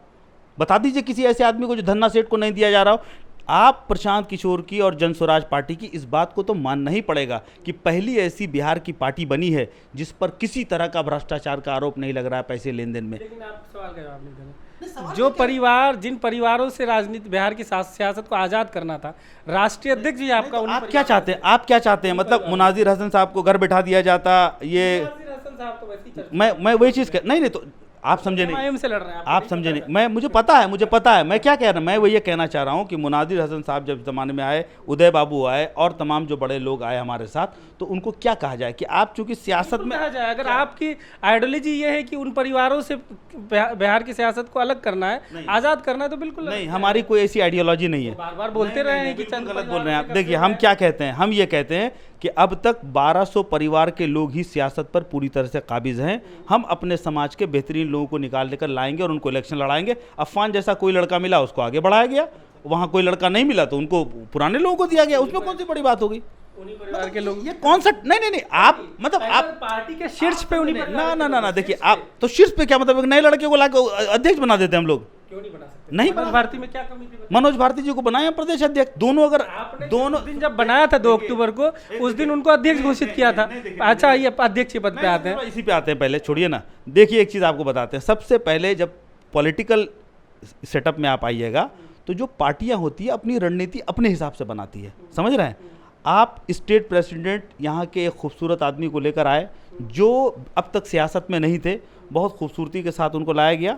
बता दीजिए किसी ऐसे आदमी को जो धन्ना सेठ को नहीं दिया जा रहा हो। आप प्रशांत किशोर की और जन स्वराज पार्टी की इस बात को तो मानना ही पड़ेगा कि पहली ऐसी बिहार की पार्टी बनी है जिस पर किसी तरह का भ्रष्टाचार का आरोप नहीं लग रहा है पैसे लेन देन में। लेकिन आप सवाल का जवाब नहीं दे रहे। जिन परिवारों से राजनीति बिहार की सियासत को आज़ाद करना था, राष्ट्रीय अध्यक्ष भी आपका उन्हीं आप क्या चाहते हैं? आप क्या चाहते हैं? मतलब मुनाजिर हसन साहब को घर बैठा दिया जाता, ये हसन साहब तो वैसे ही चर्चा मैं वही चीज़ नहीं नहीं, तो आप समझे नहीं, MIM से लड़ रहे हैं आप समझे नहीं, मुझे पता है मैं क्या कह रहा हूँ, मैं वही ये कहना चाह रहा हूँ कि मुनाजिर हसन साहब जब ज़माने में आए, उदय बाबू आए और तमाम जो बड़े लोग आए हमारे साथ, तो उनको क्या कहा जाए कि आप चूंकि सियासत में कहा जाए, अगर आपकी आइडियोलॉजी ये है कि उन परिवारों से बिहार की सियासत को अलग करना है, आज़ाद करना है, तो बिल्कुल नहीं, हमारी कोई ऐसी आइडियोलॉजी नहीं है। बार बार बोलते रहे हैं कि बिल्कुल गलत बोल रहे हैं आप। देखिए हम क्या कहते हैं, हम ये कहते हैं कि अब तक 1200 परिवार के लोग ही सियासत पर पूरी तरह से काबिज हैं। हम अपने समाज के बेहतरीन लोगों को निकाल लेकर लाएंगे और उनको इलेक्शन लड़ाएंगे। अफवान जैसा कोई लड़का मिला उसको आगे बढ़ाया गया, वहाँ कोई लड़का नहीं मिला तो उनको पुराने लोगों को दिया गया, उसमें कौन सी बड़ी बात हो गई? उन्हीं परिवार के लोग, ये कौन सा नहीं आप मतलब आप पार्टी के शीर्ष पे उन्हीं ना देखिए, आप तो शीर्ष पे क्या मतलब एक नए लड़के को लाकर अध्यक्ष बना देते हैं हम लोग? क्यों नहीं बना सकते? नहीं, मनोज भारती में क्या कमी थी? मनोज भारती जी को बनाया प्रदेश अध्यक्ष, दोनों अगर दोनों दिन जब बनाया था 2 अक्टूबर को, उस दिन उनको अध्यक्ष घोषित किया था। अच्छा, ये अध्यक्ष के पद पे आते हैं, इसी पे आते हैं। पहले छोड़िए ना, देखिए एक चीज़ आपको बताते हैं। सबसे पहले जब पॉलिटिकल सेटअप में आप आइएगा तो जो पार्टियां होती है अपनी रणनीति अपने हिसाब से बनाती है, समझ रहे हैं? आप स्टेट प्रेसिडेंट यहाँ के एक खूबसूरत आदमी को लेकर आए जो अब तक सियासत में नहीं थे, बहुत खूबसूरती के साथ उनको लाया गया,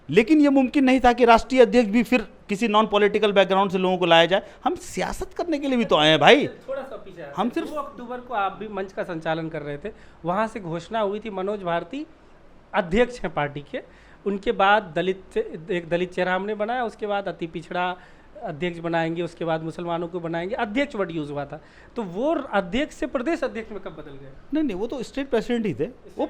लेकिन ये मुमकिन नहीं था कि राष्ट्रीय अध्यक्ष भी फिर किसी नॉन पॉलिटिकल बैकग्राउंड से लोगों को लाया जाए। हम सियासत करने के लिए भी तो आए हैं भाई। थोड़ा सा पीछे हम सिर्फ 2 अक्टूबर को आप भी मंच का संचालन कर रहे थे, वहाँ से घोषणा हुई थी मनोज भारती अध्यक्ष हैं पार्टी के, उनके बाद एक दलित चेहरा हमने बनाया, उसके बाद अति पिछड़ा अध्यक्ष बनाएंगे, उसके बाद मुसलमानों को बनाएंगे, अध्यक्ष वर्ड यूज हुआ था। तो वो अध्यक्ष से प्रदेश अध्यक्ष में कब बदल गए? नहीं, वो तो स्टेट प्रेसिडेंट ही थे,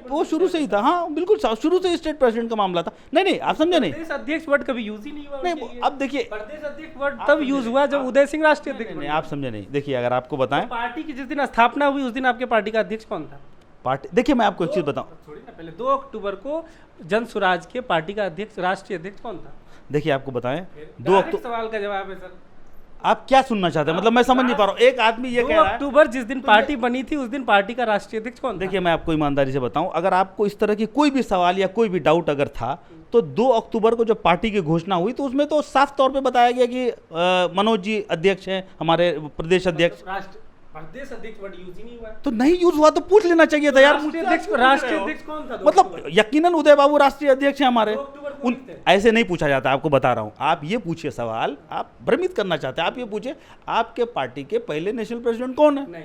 वो शुरू से ही था। हाँ बिल्कुल, शुरू से स्टेट प्रेसिडेंट का मामला था। नहीं आप समझे नहीं, प्रदेश अध्यक्ष वर्ड कभी यूज ही नहीं हुआ। नहीं अब देखिए, प्रदेश अध्यक्ष वर्ड तब यूज हुआ जब उदय सिंह राष्ट्रीय अध्यक्ष। नहीं आप समझे नहीं। देखिए अगर आपको बताएं, पार्टी की जिस दिन स्थापना हुई उस दिन आपके पार्टी का अध्यक्ष कौन था? पार्टी, देखिए मैं आपको एक चीज बताऊं, छोड़िए ना, पहले 2 अक्टूबर को जन स्वराज के पार्टी का अध्यक्ष राष्ट्रीय अध्यक्ष कौन था? देखिए आपको बताएं, 2 अक्टूबर सवाल का जवाब है सर। आप क्या सुनना चाहते हैं? मतलब मैं समझ नहीं पा रहा हूँ। एक आदमी ये कह रहा है 2 अक्टूबर जिस दिन पार्टी बनी थी उस दिन पार्टी का राष्ट्रीय अध्यक्ष कौन था? देखिए मैं आपको ईमानदारी से बताऊं, अगर आपको इस तरह की कोई भी सवाल या कोई भी डाउट अगर था तो 2 अक्टूबर को जब पार्टी की घोषणा हुई तो उसमें तो साफ तौर पे बताया गया कि मनोज जी अध्यक्ष हैं, हमारे प्रदेश अध्यक्ष। प्रदेश अध्यक्ष वर्ड यूज ही नहीं हुआ। तो नहीं यूज हुआ तो पूछ लेना चाहिए था यार। राष्ट्रीय अध्यक्ष कौन था? मतलब यकीनन उदय बाबू राष्ट्रीय अध्यक्ष हैं हमारे। ऐसे नहीं पूछा जाता, आपको बता रहा हूं। आप ये पूछिए सवाल, आप भ्रमित करना चाहते हैं, आप ये पूछिए आपके पार्टी के पहले नेशनल प्रेसिडेंट कौन है? नहीं,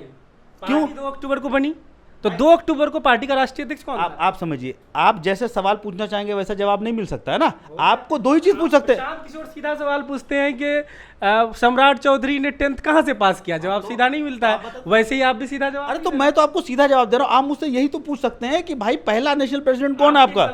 क्यों 2 अक्टूबर को बनी तो 2 अक्टूबर को पार्टी का राष्ट्रीय अध्यक्ष कौन था? आप समझिए, आप जैसे सवाल पूछना चाहेंगे वैसा जवाब नहीं मिल सकता है ना। आपको 2 ही चीज पूछ सकते हैं। प्रशांत किशोर सीधा सवाल पूछते हैं कि सम्राट चौधरी ने 10th कहाँ से पास किया, जवाब सीधा नहीं मिलता है। वैसे ही आप भी सीधा जवाब। अरे तो मैं तो आपको सीधा जवाब दे रहा हूँ, आप मुझसे यही तो पूछ सकते हैं कि भाई पहला नेशनल प्रेसिडेंट कौन है आपका?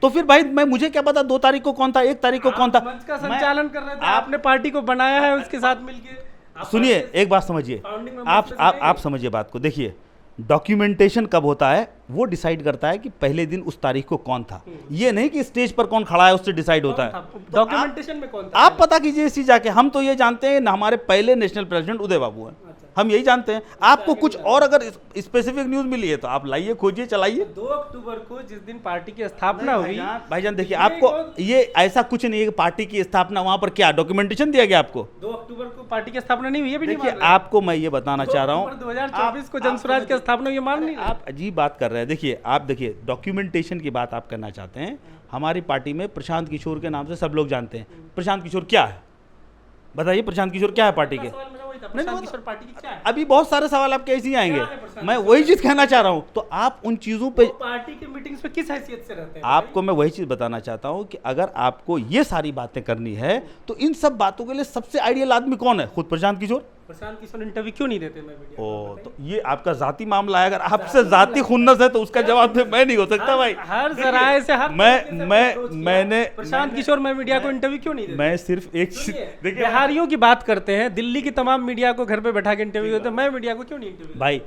तो फिर भाई मुझे क्या पता 2 तारीख को कौन था, 1 तारीख को कौन था? मंच का संचालन कर रहे थे, आपने पार्टी को बनाया है, उसके साथ मिलकर। सुनिए एक बात समझिए, आप समझिए बात को। देखिए डॉक्यूमेंटेशन कब होता है वो डिसाइड करता है कि पहले दिन उस तारीख को कौन था, ये नहीं कि स्टेज पर कौन खड़ा है उससे डिसाइड होता है। डॉक्यूमेंटेशन में कौन था आप पता कीजिए इसी जाके। हम तो ये जानते हैं ना, हमारे पहले नेशनल प्रेसिडेंट उदय बाबू हैं, हम यही जानते हैं। आपको कुछ और अगर स्पेसिफिक न्यूज मिली है तो आप लाइए, खोजिए, चलाइए। 2 अक्टूबर को जिस दिन पार्टी की स्थापना हुई, भाईजान देखिए आपको ये ऐसा कुछ नहीं है कि पार्टी की स्थापना, वहां पर क्या डॉक्यूमेंटेशन दिया गया आपको? 2 अक्टूबर को पार्टी की स्थापना नहीं हुई है भी नहीं। देखिए आपको मैं ये बताना चाह रहा हूँ, 2024 को जन स्वराज की स्थापना ये मान नहीं, आप अजीब बात कर रहे हैं। देखिए आप देखिए डॉक्यूमेंटेशन की बात आप करना चाहते हैं। हमारी पार्टी में प्रशांत किशोर के नाम से सब लोग जानते हैं। प्रशांत किशोर क्या है बताइए? प्रशांत किशोर क्या है पार्टी के? अभी बहुत सारे सवाल आपके ऐसे ही आएंगे, मैं वही चीज कहना चाह रहा हूं। तो आप उन चीजों पे पार्टी की मीटिंग्स में किस हैसियत से रहते हैं? आपको मैं वही चीज बताना चाहता हूं कि अगर आपको ये सारी बातें करनी है तो इन सब बातों के लिए सबसे आइडियल आदमी कौन है? खुद प्रशांत किशोर। प्रशांत किशोर इंटरव्यू क्यों नहीं देते? मैं मीडिया ओ तो ये आपका जाती मामला है। अगर आपसे जाती खुन्नस है तो उसका जवाब तो मैं नहीं हो सकता भाई। हर जराए से हर मैंने प्रशांत किशोर मैं मीडिया को इंटरव्यू क्यों नहीं देते? मैं सिर्फ एक देखिए बिहारियों की बात करते हैं, दिल्ली की तमाम मीडिया को घर पे बैठा के इंटरव्यू देते हैं, मैं मीडिया को क्यों नहीं इंटरव्यू? भाई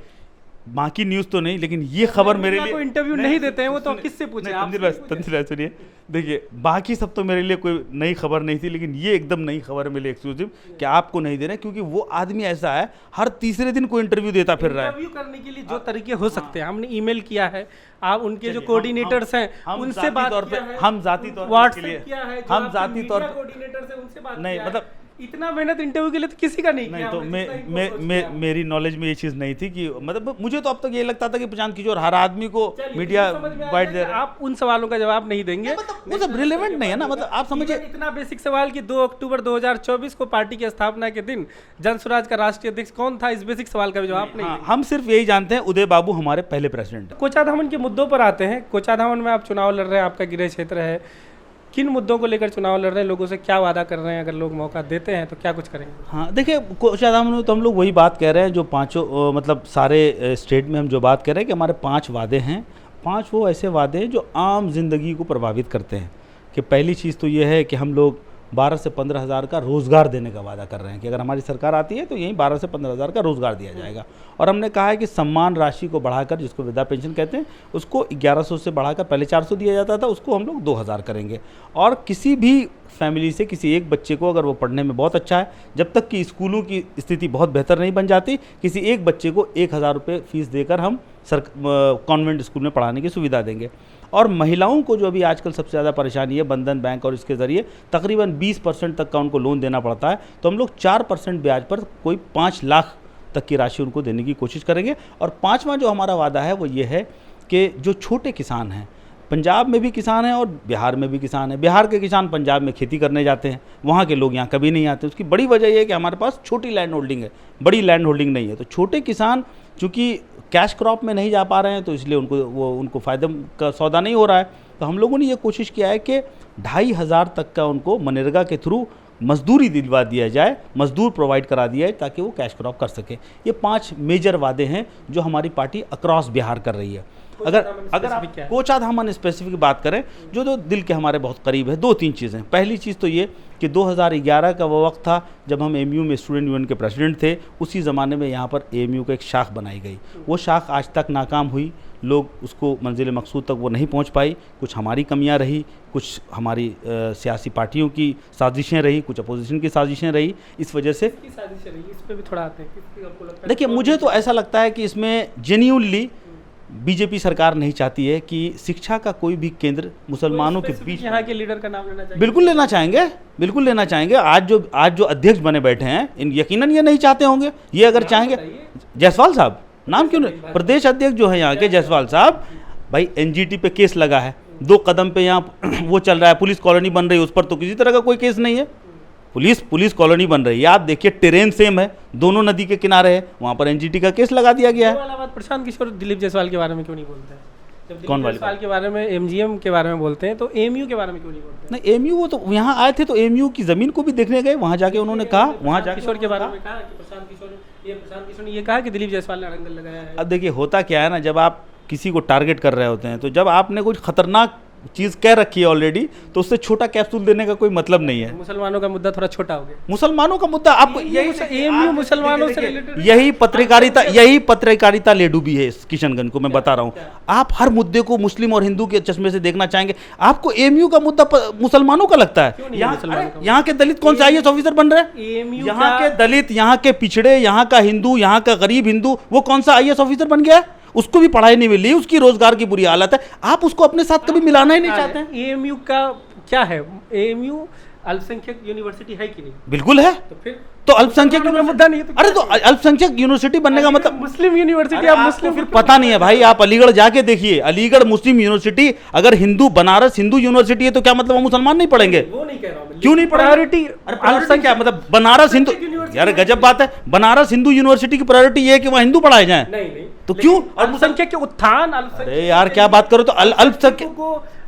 बाकी न्यूज़ तो नहीं, लेकिन ये खबर मेरे लिए इंटरव्यू नहीं देते हैं वो तो किससे पूछे आप? तंजीर भाई सुनिए, देखिए बाकी सब तो मेरे लिए कोई नई खबर नहीं थी, लेकिन ये एकदम नई खबर मिली एक्सक्लूसिव कि आपको नहीं दे रहे, क्योंकि वो आदमी ऐसा है हर तीसरे दिन कोई इंटरव्यू देता फिर रहा है। इंटरव्यू करने के लिए जो तरीके हो सकते हैं हमने ईमेल किया है, आप उनके जो कोऑर्डिनेटर्स हैं उनसे बात किया है, हम जाती तौर व्हाट्सएप किया है, हम जाती तौर पे कोऑर्डिनेटर्स हैं उनसे बात नहीं, किया है। मतलब इतना मेहनत इंटरव्यू के लिए तो किसी का नहीं नहीं, किया तो हमने, मेरी नॉलेज में ये चीज़ नहीं थी कि मतलब मुझे तो अब तक ये लगता था कि प्रशांत किशोर हर आदमी को मीडिया वाइट दे रहा है। आप उन सवालों का जवाब नहीं देंगे, वो सब रिलेवेंट नहीं है ना, मतलब आप समझिए इतना बेसिक सवाल कि 2 अक्टूबर 2024 को पार्टी की स्थापना के दिन जन स्वराज का राष्ट्रीय अध्यक्ष कौन था, इस बेसिक सवाल का भी जवाब नहीं। हम सिर्फ यही जानते हैं उदय बाबू हमारे पहले प्रेसिडेंट। कोचाधामन के मुद्दों पर आते हैं। कोचाधामन में आप चुनाव लड़ रहे हैं, आपका गृह क्षेत्र है, किन मुद्दों को लेकर चुनाव लड़ रहे हैं, लोगों से क्या वादा कर रहे हैं, अगर लोग मौका देते हैं तो क्या कुछ करेंगे? हाँ देखिए, कोचाधामन में तो हम लोग वही बात कह रहे हैं जो पांचों मतलब सारे स्टेट में हम जो बात कह रहे हैं कि हमारे 5 वादे हैं। 5 वो ऐसे वादे हैं जो आम जिंदगी को प्रभावित करते हैं। कि पहली चीज़ तो ये है कि हम लोग 12 से 15 हज़ार का रोज़गार देने का वादा कर रहे हैं कि अगर हमारी सरकार आती है तो यहीं 12 से 15 हज़ार का रोज़गार दिया जाएगा। और हमने कहा है कि सम्मान राशि को बढ़ाकर, जिसको वृद्धा पेंशन कहते हैं, उसको 1100 से बढ़ाकर, पहले 400 दिया जाता था, उसको हम लोग 2000 करेंगे। और किसी भी फैमिली से किसी एक बच्चे को, अगर वो पढ़ने में बहुत अच्छा है, जब तक कि स्कूलों की स्थिति बहुत बेहतर नहीं बन जाती, किसी एक बच्चे को 1000 रुपये फीस देकर हम कॉन्वेंट स्कूल में पढ़ाने की सुविधा देंगे। और महिलाओं को जो अभी आजकल सबसे ज़्यादा परेशानी है, बंधन बैंक और इसके ज़रिए तकरीबन 20% तक का उनको लोन देना पड़ता है, तो हम लोग 4% ब्याज पर कोई 5 लाख तक की राशि उनको देने की कोशिश करेंगे। और 5वां जो हमारा वादा है वो ये है कि जो छोटे किसान हैं, पंजाब में भी किसान हैं और बिहार में भी किसान हैं। बिहार के किसान पंजाब में खेती करने जाते हैं, वहाँ के लोग यहाँ कभी नहीं आते। उसकी बड़ी वजह यह है कि हमारे पास छोटी लैंड होल्डिंग है, बड़ी लैंड होल्डिंग नहीं है। तो छोटे किसान चूँकि कैश क्रॉप में नहीं जा पा रहे हैं, तो इसलिए उनको फ़ायदे का सौदा नहीं हो रहा है। तो हम लोगों ने ये कोशिश किया है कि 2500 तक का उनको मनरेगा के थ्रू मजदूरी दिलवा दिया जाए, मजदूर प्रोवाइड करा दिया जाए, ताकि वो कैश क्रॉप कर सके। ये 5 मेजर वादे हैं जो हमारी पार्टी अक्रॉस बिहार कर रही है। अगर आप कोचाधामन स्पेसिफिक बात करें, जो दिल के हमारे बहुत करीब है, 2-3 चीज़ें। पहली चीज़ तो ये कि 2011 का वो वक्त था जब हम एमयू में स्टूडेंट यूनियन के प्रेसिडेंट थे। उसी ज़माने में यहाँ पर एमयू का एक शाख बनाई गई। वो शाख आज तक नाकाम हुई, लोग उसको मंजिल मकसूद तक वो नहीं पहुँच पाई। कुछ हमारी कमियाँ रही, कुछ हमारी सियासी पार्टियों की साजिशें रही, कुछ अपोजिशन की साजिशें रही। इस वजह से साजिशें रही, इस पर भी थोड़ा आते हैं। देखिए, मुझे तो ऐसा लगता है कि इसमें जेन्युइनली बीजेपी सरकार नहीं चाहती है कि शिक्षा का कोई भी केंद्र मुसलमानों के बीच। यहाँ के लीडर का नाम लेना चाहिए? बिल्कुल लेना चाहेंगे, बिल्कुल लेना चाहेंगे। आज जो अध्यक्ष बने बैठे हैं, यकीनन ये नहीं चाहते होंगे। ये अगर चाहेंगे, जायसवाल साहब, नाम क्यों नहीं, प्रदेश अध्यक्ष जो है यहाँ के जायसवाल साहब, भाई एनजीटी पे केस लगा है, 2 कदम पे यहाँ वो चल रहा है, पुलिस कॉलोनी बन रही है, उस पर तो किसी तरह का कोई केस नहीं है। पुलिस कॉलोनी बन रही है, आप देखिए टेरेन सेम है, दोनों नदी के किनारे है, वहाँ पर एनजीटी का केस लगा दिया गया है। प्रशांत किशोर दिलीप जायसवाल के बारे में क्यों नहीं बोलते हैं? जब कौन दिलीप जायसवाल के बारे में, एमजीएम के बारे में बोलते हैं, तो एमयू के बारे में क्यों नहीं बोलते? नहीं, एमयू वो तो यहाँ आए थे, तो एमयू की ज़मीन को भी देखने गए, वहाँ जाके उन्होंने कहा, वहाँ जाके किशोर के बारे में कहा कि प्रशांत किशोर ने ये कहा कि दिलीप जायसवाल ने अड़ंगल लगाया है। अब देखिए, होता क्या है ना, जब आप किसी को टारगेट कर रहे होते हैं, तो जब आपने कुछ खतरनाक चीज़ कह रखी है ऑलरेडी, तो उससे छोटा कैप्सूल देने का कोई मतलब नहीं है। मुसलमानों का मुद्दा थोड़ा छोटा हो गया। मुसलमानों का मुद्दा आपको एमयू मुसलमानों से रिलेटेड, यही पत्रकारिता ले डूबी है इस किशनगंज को। मैं बता रहा हूँ, आप हर मुद्दे को मुस्लिम और हिंदू के चश्मे से देखना चाहेंगे। आपको एमयू का मुद्दा मुसलमानों का लगता है? यहाँ के दलित कौन से आईएएस ऑफिसर बन रहे हैं? यहाँ के दलित, यहाँ के पिछड़े, यहाँ का हिंदू, यहाँ का गरीब हिंदू, वो कौन सा आईएएस ऑफिसर बन गया है? उसको भी पढ़ाई नहीं मिल रही, उसकी रोजगार की बुरी हालत है। आप उसको अपने साथ कभी मिलाना ही नहीं चाहते हैं। एएमयू का क्या है? एएमयू अल्पसंख्यक यूनिवर्सिटी है कि नहीं? बिल्कुल है। तो फिर तो अल्पसंख्यक मुद्दा नहीं है तो? अरे तो अल्पसंख्यक यूनिवर्सिटी बनने का मतलब मुस्लिम यूनिवर्सिटी, आप मुस्लिम फिर पता नहीं है भाई। आप अलीगढ़ जाके देखिए, अलीगढ़ मुस्लिम यूनिवर्सिटी, अगर बनारस हिंदू यूनिवर्सिटी है तो क्या मतलब वो मुसलमान नहीं पढ़ेंगे? वो नहीं कह रहा हूं, क्यों नहीं? प्रायोरिटी क्या मतलब? बनारस हिंदू, यार गजब बात है। बनारस हिंदू यूनिवर्सिटी की प्रायोरिटी ये है कि वहाँ हिंदू पढ़ाए जाए? नहीं, तो क्यों? अल्पसंख्यक के उत्थान, अरे यार क्या बात करो। तो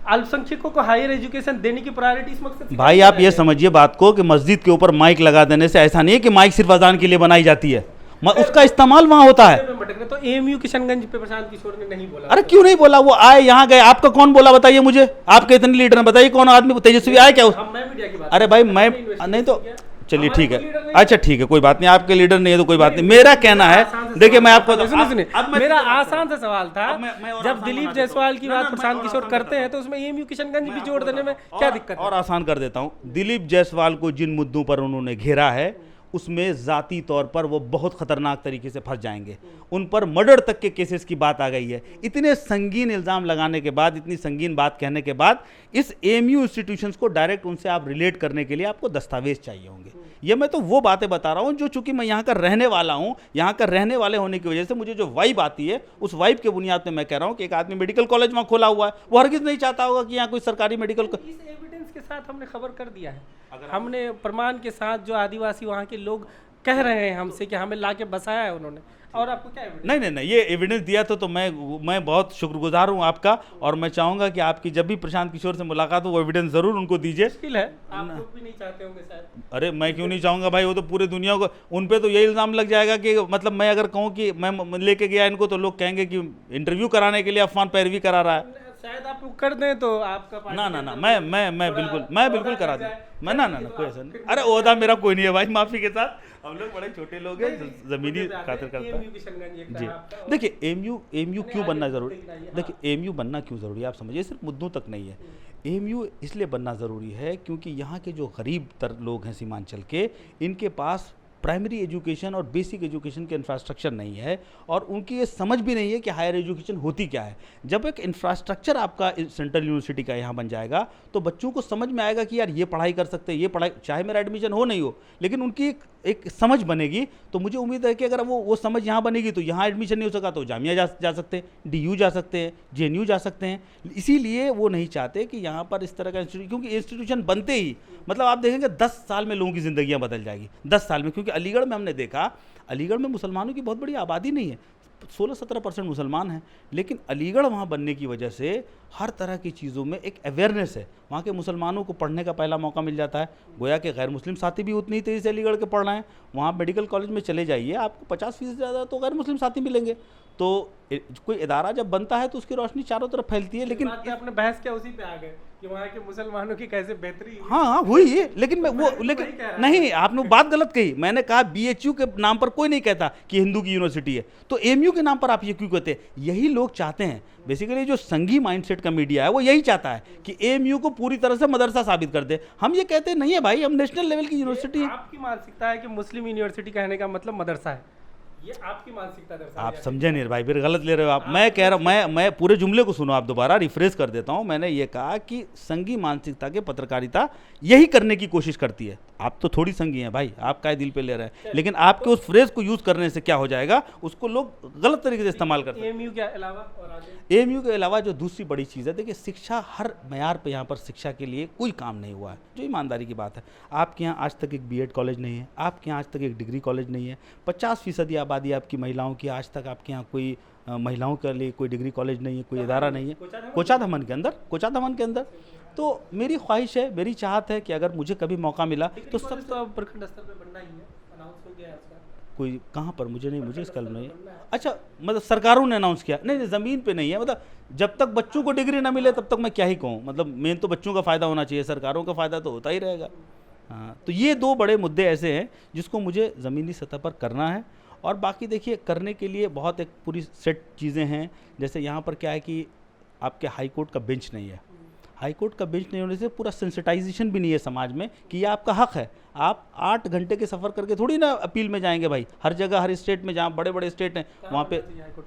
अल्पसंख्यकों को हायर एजुकेशन देने की प्रायोरिटी इस मकसद से। भाई आप ये समझिए बात को कि मस्जिद के ऊपर माइक लगा देने से ऐसा नहीं है कि माइक सिर्फ अजान के लिए बनाई जाती है, उसका इस्तेमाल वहाँ होता है। तो एएमयू किशनगंज पे प्रशांत किशोर ने नहीं बोला? अरे क्यों नहीं बोला? वो आए, यहाँ गए, आपका कौन बोला बताइए मुझे? आपके इतने लीडर हैं, बताइए कौन आदमी? तेजस्वी आए क्या? मैं मीडिया की बात। अरे भाई मैं नहीं, तो चलिए ठीक है, अच्छा ठीक है, कोई बात नहीं, आपके लीडर नहीं है तो कोई बात नहीं। मेरा कहना है, देखिए मैं आपको सुनिए, मेरा आसान सा सवाल था, जब दिलीप जायसवाल की बात प्रशांत किशोर करते हैं तो उसमें एएमयू किशनगंज भी जोड़ देने में क्या दिक्कत है? और आसान कर देता हूं, दिलीप जायसवाल को जिन मुद्दों पर उन्होंने घेरा है उसमें जाती तौर पर वो बहुत खतरनाक तरीके से फंस जाएंगे। उन पर मर्डर तक के केसेस की बात आ गई है। इतने संगीन इल्ज़ाम लगाने के बाद, इतनी संगीन बात कहने के बाद, इस एएमयू इंस्टीट्यूशंस को डायरेक्ट उनसे आप रिलेट करने के लिए आपको दस्तावेज चाहिए होंगे। ये मैं तो वो बातें बता रहा हूँ जो, चूंकि मैं यहाँ का रहने वाला हूँ, यहाँ का रहने वाले होने की वजह से मुझे जो वाइब आती है, उस वाइब के बुनियाद पर मैं कह रहा हूँ कि एक आदमी मेडिकल कॉलेज वहाँ खोला हुआ है, वो हरगिज़ नहीं चाहता होगा कि यहाँ कोई सरकारी मेडिकल के साथ हमने खबर कर दिया है, हमने प्रमाण के साथ, जो आदिवासी वहाँ के लोग कह रहे हैं हमसे कि हमें लाके बसाया है उन्होंने, और आपको क्या एविडेंस? नहीं, ये एविडेंस दिया तो मैं बहुत शुक्रगुजार हूँ आपका, और मैं चाहूँगा कि आपकी जब भी प्रशांत किशोर से मुलाकात हो वो एविडेंस ज़रूर उनको दीजिए। मुश्किल है, आप लोग भी नहीं चाहते होंगे शायद। अरे मैं क्यों नहीं चाहूँगा भाई, वो तो पूरे दुनिया को, उन पे तो ये इल्ज़ाम लग जाएगा कि मतलब मैं अगर कहूँ कि मैं लेके गया इनको तो लोग कहेंगे कि इंटरव्यू कराने के लिए अफवान पैरवी करा रहा है। शायद आप कर दें तो आपका ना मैं बिल्कुल करा दूँ, मैं ना कोई ऐसा नहीं। अरे ओहदा मेरा कोई नहीं है भाई, माफ़ी के साथ, हम लोग बड़े छोटे लोग हैं, ज़मीनी खातिर करता है जी। देखिए एएमयू क्यों बनना ज़रूरी, देखिए एएमयू बनना क्यों ज़रूरी है आप समझिए, सिर्फ मुद्दों तक नहीं है। एएमयू इसलिए बनना ज़रूरी है क्योंकि यहाँ के जो गरीब तर लोग हैं सीमांचल के, इनके पास प्राइमरी एजुकेशन और बेसिक एजुकेशन के इंफ्रास्ट्रक्चर नहीं है, और उनकी ये समझ भी नहीं है कि हायर एजुकेशन होती क्या है। जब एक इंफ्रास्ट्रक्चर आपका सेंट्रल यूनिवर्सिटी का यहाँ बन जाएगा तो बच्चों को समझ में आएगा कि यार ये पढ़ाई कर सकते हैं, ये पढ़ाई, चाहे मेरा एडमिशन हो नहीं हो, लेकिन उनकी एक समझ बनेगी। तो मुझे उम्मीद है कि अगर वो समझ यहाँ बनेगी तो यहाँ एडमिशन नहीं हो सका तो जामिया जा सकते हैं, डीयू जा सकते हैं, जेएनयू जा सकते हैं। इसीलिए वो नहीं चाहते कि यहाँ पर इस तरह का इंस्टीट्यूट, क्योंकि इंस्टीट्यूशन बनते ही मतलब आप देखेंगे 10 साल में लोगों की ज़िंदगियाँ बदल जाएगी, 10 साल में। क्योंकि अलीगढ़ में हमने देखा, अलीगढ़ में मुसलमानों की बहुत बड़ी आबादी नहीं है, 16-17% मुसलमान हैं, लेकिन अलीगढ़ वहाँ बनने की वजह से हर तरह की चीज़ों में एक अवेयरनेस है। वहाँ के मुसलमानों को पढ़ने का पहला मौका मिल जाता है, गोया के गैर मुस्लिम साथी भी उतनी तेज़ी से अलीगढ़ के पढ़ रहे हैं। वहाँ मेडिकल कॉलेज में चले जाइए, आपको 50% ज़्यादा तो गैर मुस्लिम साथी मिलेंगे। तो कोई इदारा जब बनता है तो उसकी रोशनी चारों तरफ फैलती है। लेकिन आपने बहस क्या उसी पे आ गए कि वहाँ के मुसलमानों की कैसे बेहतरी? हाँ हुई है, लेकिन मैं वो लेकिन नहीं, आपने बात गलत कही। मैंने कहा बीएचयू के नाम पर कोई नहीं कहता कि हिंदू की यूनिवर्सिटी है, तो एएमयू के नाम पर आप ये क्यों कहते हैं? यही लोग चाहते हैं, बेसिकली जो संघी माइंडसेट का मीडिया है वो यही चाहता है कि एएमयू को पूरी तरह से मदरसा साबित कर दे। हम ये कहते नहीं है भाई, हम नेशनल लेवल की यूनिवर्सिटी है। आपकी मानसिकता है कि मुस्लिम यूनिवर्सिटी कहने का मतलब मदरसा है, ये आपकी मानसिकता दर्शाती है। आप समझे नहीं भाई, फिर गलत ले रहे हो आप। मैं कह रहा हूँ, मैं पूरे जुमले को सुनो, आप दोबारा रिफ्रेश कर देता हूँ। मैंने ये कहा कि संघी मानसिकता के पत्रकारिता यही करने की कोशिश करती है। आप तो थोड़ी संघी हैं भाई, आप काय दिल पे ले रहे हैं, लेकिन आपके उस फ्रेज को यूज़ करने से क्या हो जाएगा, उसको लोग गलत तरीके से इस्तेमाल करते हैं। एएमयू के अलावा और आगे एएमयू के अलावा जो दूसरी बड़ी चीज़ है, देखिए शिक्षा हर मयार पे यहाँ पर शिक्षा के लिए कोई काम नहीं हुआ है, जो ईमानदारी की बात है। आपके यहाँ आज तक एक बीएड कॉलेज नहीं है, आपके यहाँ आज तक एक डिग्री कॉलेज नहीं है, 50% आबादी आपकी महिलाओं की, आज तक आपके यहाँ कोई महिलाओं के लिए कोई डिग्री कॉलेज नहीं है, कोई इदारा नहीं है। कोचाधामन के अंदर तो मेरी ख्वाहिश है, मेरी चाहत है कि अगर मुझे कभी मौका मिला तो सब तो प्रखंड स्तर पे बनना ही है, अनाउंस हो गया है उसका। कोई कहाँ पर, मुझे नहीं, मुझे इसका नहीं। अच्छा, मतलब सरकारों ने अनाउंस किया? नहीं, ज़मीन पे नहीं है। मतलब जब तक बच्चों को डिग्री ना मिले तब तक मैं क्या ही कहूँ। मतलब मेन तो बच्चों का फ़ायदा होना चाहिए, सरकारों का फ़ायदा तो होता ही रहेगा। हाँ, तो ये दो बड़े मुद्दे ऐसे हैं जिसको मुझे ज़मीनी सतह पर करना है। और बाकी देखिए, करने के लिए बहुत एक पूरी सेट चीज़ें हैं। जैसे यहाँ पर क्या है कि आपके हाई कोर्ट का बेंच नहीं है। हाई कोर्ट का बेंच नहीं होने से पूरा सेंसिटाइजेशन भी नहीं है समाज में कि ये आपका हक है। आप 8 घंटे के सफ़र करके थोड़ी ना अपील में जाएंगे भाई। हर जगह, हर स्टेट में, जहाँ बड़े बड़े स्टेट हैं वहाँ पे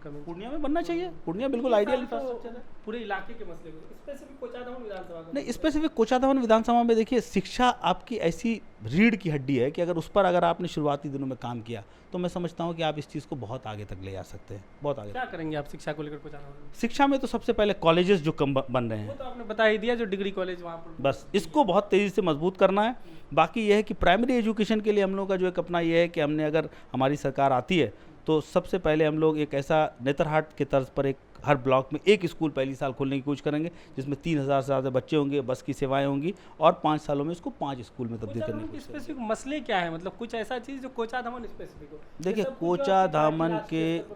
पूर्णिया में बनना चाहिए। पूर्णिया बिल्कुल आइडियल इंफ्रास्ट्रक्चर है पूरे इलाके के मसले को। स्पेसिफिक कोचाधामन विधानसभा नहीं, स्पेसिफिक कोचाधामन विधानसभा में देखिए, शिक्षा आपकी ऐसी रीढ़ की हड्डी है कि अगर उस पर अगर आपने शुरुआती दिनों में काम किया तो मैं समझता हूँ कि आप इस चीज़ को बहुत आगे तक ले जा सकते हैं, बहुत आगे। क्या करेंगे आप शिक्षा को लेकर कोचाधामन में? शिक्षा में तो सबसे पहले कॉलेजेस जो कम बन रहे हैं, वो तो आपने बता ही दिया, जो डिग्री कॉलेज वहाँ पर, बस इसको बहुत तेज़ी से मजबूत करना है। बाकी यह है कि प्राइमरी एजुकेशन के लिए हम लोगों का जो एक अपना ये है कि हमने, अगर हमारी सरकार आती है तो सबसे पहले हम लोग एक ऐसा नेतरहाट के तर्ज पर एक हर ब्लॉक में एक स्कूल पहली साल खोलने की कोशिश करेंगे, जिसमें 3000 से ज़्यादा बच्चे होंगे, बस की सेवाएं होंगी, और 5 सालों में इसको 5 स्कूल में तब्दील करने की। स्पेसिफिक मसले क्या है, मतलब कुछ ऐसा चीज़ जो कोचाधामन स्पेसिफिक हो? देखिए,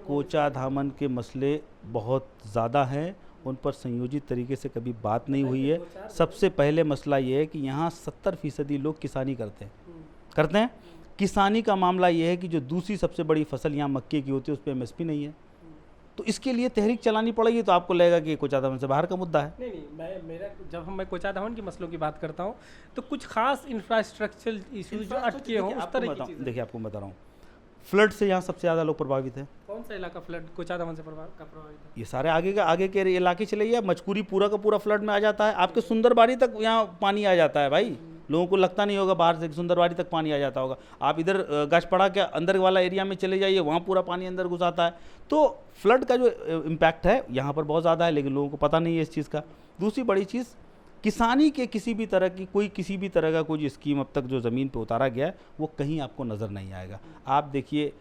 कोचाधामन के मसले बहुत ज़्यादा हैं, उन पर संयोजित तरीके से कभी बात नहीं हुई है। सबसे पहले मसला ये है कि यहाँ 70% लोग किसानी करते हैं। करते हैं। किसानी का मामला ये है कि जो दूसरी सबसे बड़ी फसल यहाँ मक्के की होती है उस पर एमएसपी नहीं है, तो इसके लिए तहरीक चलानी पड़ेगी। तो आपको लगेगा कि कोचा दमन से बाहर का मुद्दा है। नहीं मैं कोचा धावन की मसलों की बात करता हूँ तो कुछ खास इंफ्रास्ट्रक्चरल इश्यूज जो अटके हों उस तरह की चीज़ें। देखिए आपको बता रहा हूँ, फ्लड से यहाँ सबसे ज़्यादा लोग प्रभावित हैं। कौन सा इलाका फ्लड कोचा धावन से प्रभावित है? ये सारे आगे के इलाके चले गए, मचकुरी पूरा का पूरा फ्लड में आ जाता है। आपके सुंदरबाड़ी तक यहाँ पानी आ जाता है भाई, लोगों को लगता नहीं होगा बाहर से सुंदरबाड़ी तक पानी आ जाता होगा। आप इधर गाछपड़ा के अंदर वाला एरिया में चले जाइए, वहाँ पूरा पानी अंदर घुस आता है। तो फ्लड का जो इम्पैक्ट है यहाँ पर बहुत ज़्यादा है, लेकिन लोगों को पता नहीं है इस चीज़ का। दूसरी बड़ी चीज़, किसानी के किसी भी तरह का कोई स्कीम अब तक जो ज़मीन पे उतारा गया है वो कहीं आपको नज़र नहीं आएगा। आप देखिए